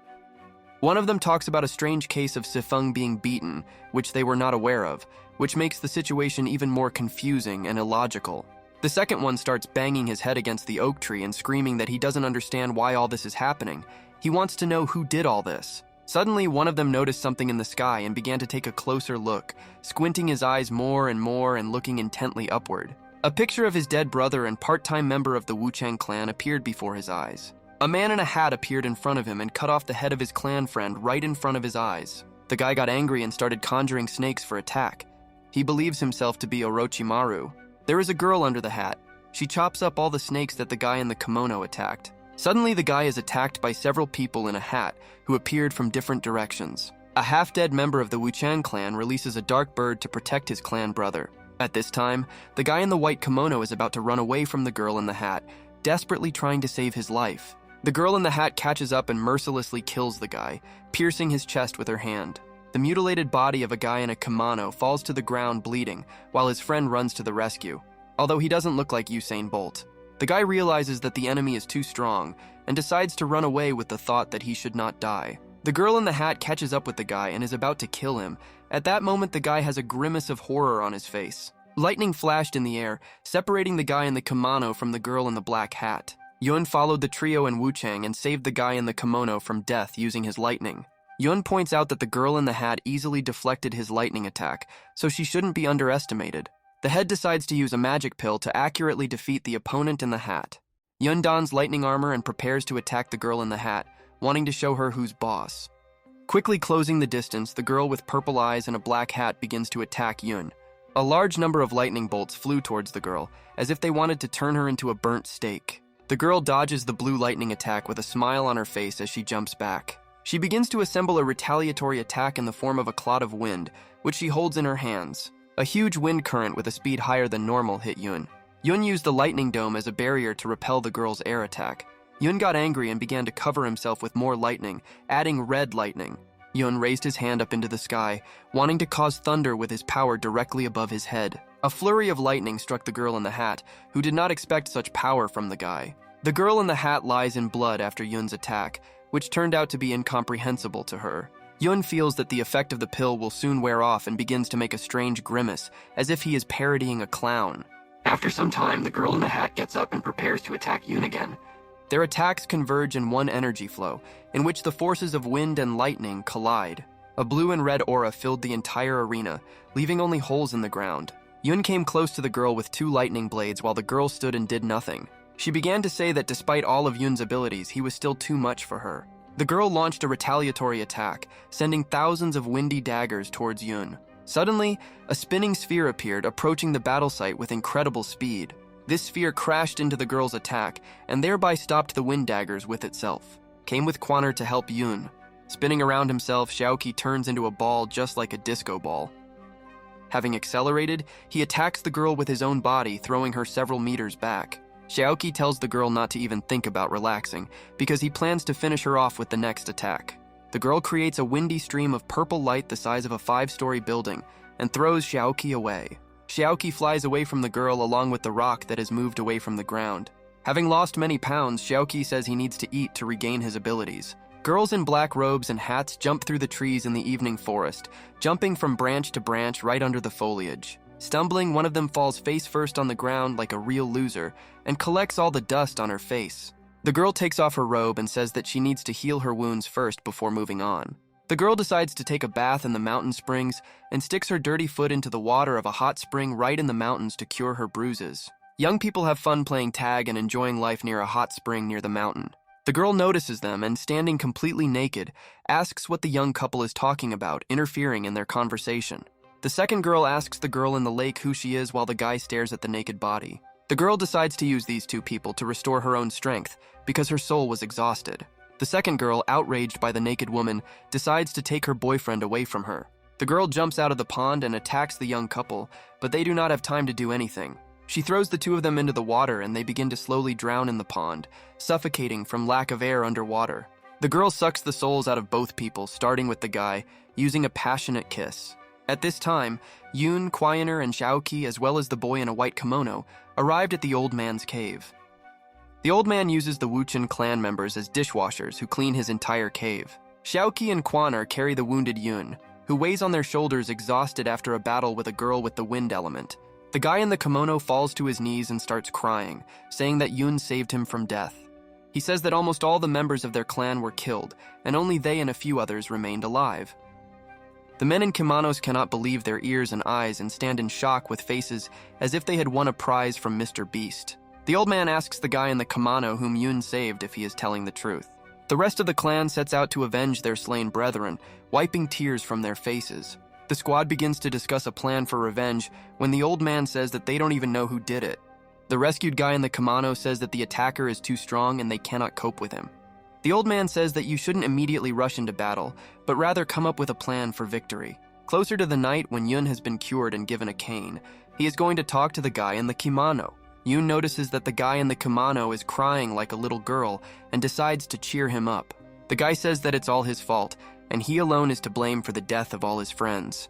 One of them talks about a strange case of Sifeng being beaten, which they were not aware of, which makes the situation even more confusing and illogical. The second one starts banging his head against the oak tree and screaming that he doesn't understand why all this is happening. He wants to know who did all this. Suddenly, one of them noticed something in the sky and began to take a closer look, squinting his eyes more and looking intently upward. A picture of his dead brother and part-time member of the Wuchang clan appeared before his eyes. A man in a hat appeared in front of him and cut off the head of his clan friend right in front of his eyes. The guy got angry and started conjuring snakes for attack. He believes himself to be Orochimaru. There is a girl under the hat. She chops up all the snakes that the guy in the kimono attacked. Suddenly, the guy is attacked by several people in a hat who appeared from different directions. A half-dead member of the Wuchang clan releases a dark bird to protect his clan brother. At this time, the guy in the white kimono is about to run away from the girl in the hat, desperately trying to save his life. The girl in the hat catches up and mercilessly kills the guy, piercing his chest with her hand. The mutilated body of a guy in a kimono falls to the ground bleeding, while his friend runs to the rescue. Although he doesn't look like Usain Bolt. The guy realizes that the enemy is too strong, and decides to run away with the thought that he should not die. The girl in the hat catches up with the guy and is about to kill him. At that moment, the guy has a grimace of horror on his face. Lightning flashed in the air, separating the guy in the kimono from the girl in the black hat. Yun followed the trio in Wuchang and saved the guy in the kimono from death using his lightning. Yun points out that the girl in the hat easily deflected his lightning attack, so she shouldn't be underestimated. The head decides to use a magic pill to accurately defeat the opponent in the hat. Yun dons lightning armor and prepares to attack the girl in the hat, wanting to show her who's boss. Quickly closing the distance, the girl with purple eyes and a black hat begins to attack Yun. A large number of lightning bolts flew towards the girl, as if they wanted to turn her into a burnt steak. The girl dodges the blue lightning attack with a smile on her face as she jumps back. She begins to assemble a retaliatory attack in the form of a cloud of wind, which she holds in her hands. A huge wind current with a speed higher than normal hit Yun. Yun used the lightning dome as a barrier to repel the girl's air attack. Yun got angry and began to cover himself with more lightning, adding red lightning. Yun raised his hand up into the sky, wanting to cause thunder with his power directly above his head. A flurry of lightning struck the girl in the hat, who did not expect such power from the guy. The girl in the hat lies in blood after Yun's attack, which turned out to be incomprehensible to her. Yun feels that the effect of the pill will soon wear off and begins to make a strange grimace, as if he is parodying a clown. After some time, the girl in the hat gets up and prepares to attack Yun again. Their attacks converge in one energy flow, in which the forces of wind and lightning collide. A blue and red aura filled the entire arena, leaving only holes in the ground. Yun came close to the girl with 2 lightning blades while the girl stood and did nothing. She began to say that despite all of Yun's abilities, he was still too much for her. The girl launched a retaliatory attack, sending thousands of windy daggers towards Yun. Suddenly, a spinning sphere appeared, approaching the battle site with incredible speed. This sphere crashed into the girl's attack, and thereby stopped the wind daggers with itself. Came with Quaner to help Yun. Spinning around himself, Xiaoqi turns into a ball just like a disco ball. Having accelerated, he attacks the girl with his own body, throwing her several meters back. Xiaoqi tells the girl not to even think about relaxing, because he plans to finish her off with the next attack. The girl creates a windy stream of purple light the size of a 5-story building, and throws Xiaoqi away. Xiaoqi flies away from the girl along with the rock that has moved away from the ground. Having lost many pounds, Xiaoqi says he needs to eat to regain his abilities. Girls in black robes and hats jump through the trees in the evening forest, jumping from branch to branch right under the foliage. Stumbling, one of them falls face first on the ground like a real loser and collects all the dust on her face. The girl takes off her robe and says that she needs to heal her wounds first before moving on. The girl decides to take a bath in the mountain springs and sticks her dirty foot into the water of a hot spring right in the mountains to cure her bruises. Young people have fun playing tag and enjoying life near a hot spring near the mountain. The girl notices them and, standing completely naked, asks what the young couple is talking about, interfering in their conversation. The second girl asks the girl in the lake who she is while the guy stares at the naked body. The girl decides to use these two people to restore her own strength because her soul was exhausted. The second girl, outraged by the naked woman, decides to take her boyfriend away from her. The girl jumps out of the pond and attacks the young couple, but they do not have time to do anything. She throws the two of them into the water and they begin to slowly drown in the pond, suffocating from lack of air underwater. The girl sucks the souls out of both people, starting with the guy, using a passionate kiss. At this time, Yoon, Kwyener, and Xiaoqi, as well as the boy in a white kimono, arrived at the old man's cave. The old man uses the Wuchen clan members as dishwashers who clean his entire cave. Xiaoqi and Kwyener carry the wounded Yoon, who weighs on their shoulders exhausted after a battle with a girl with the wind element. The guy in the kimono falls to his knees and starts crying, saying that Yoon saved him from death. He says that almost all the members of their clan were killed, and only they and a few others remained alive. The men in kimonos cannot believe their ears and eyes and stand in shock with faces as if they had won a prize from Mr. Beast. The old man asks the guy in the kimono whom Yoon saved if he is telling the truth. The rest of the clan sets out to avenge their slain brethren, wiping tears from their faces. The squad begins to discuss a plan for revenge when the old man says that they don't even know who did it. The rescued guy in the kimono says that the attacker is too strong and they cannot cope with him. The old man says that you shouldn't immediately rush into battle, but rather come up with a plan for victory. Closer to the night, when Yoon has been cured and given a cane, he is going to talk to the guy in the kimono. Yoon notices that the guy in the kimono is crying like a little girl and decides to cheer him up. The guy says that it's all his fault, and he alone is to blame for the death of all his friends.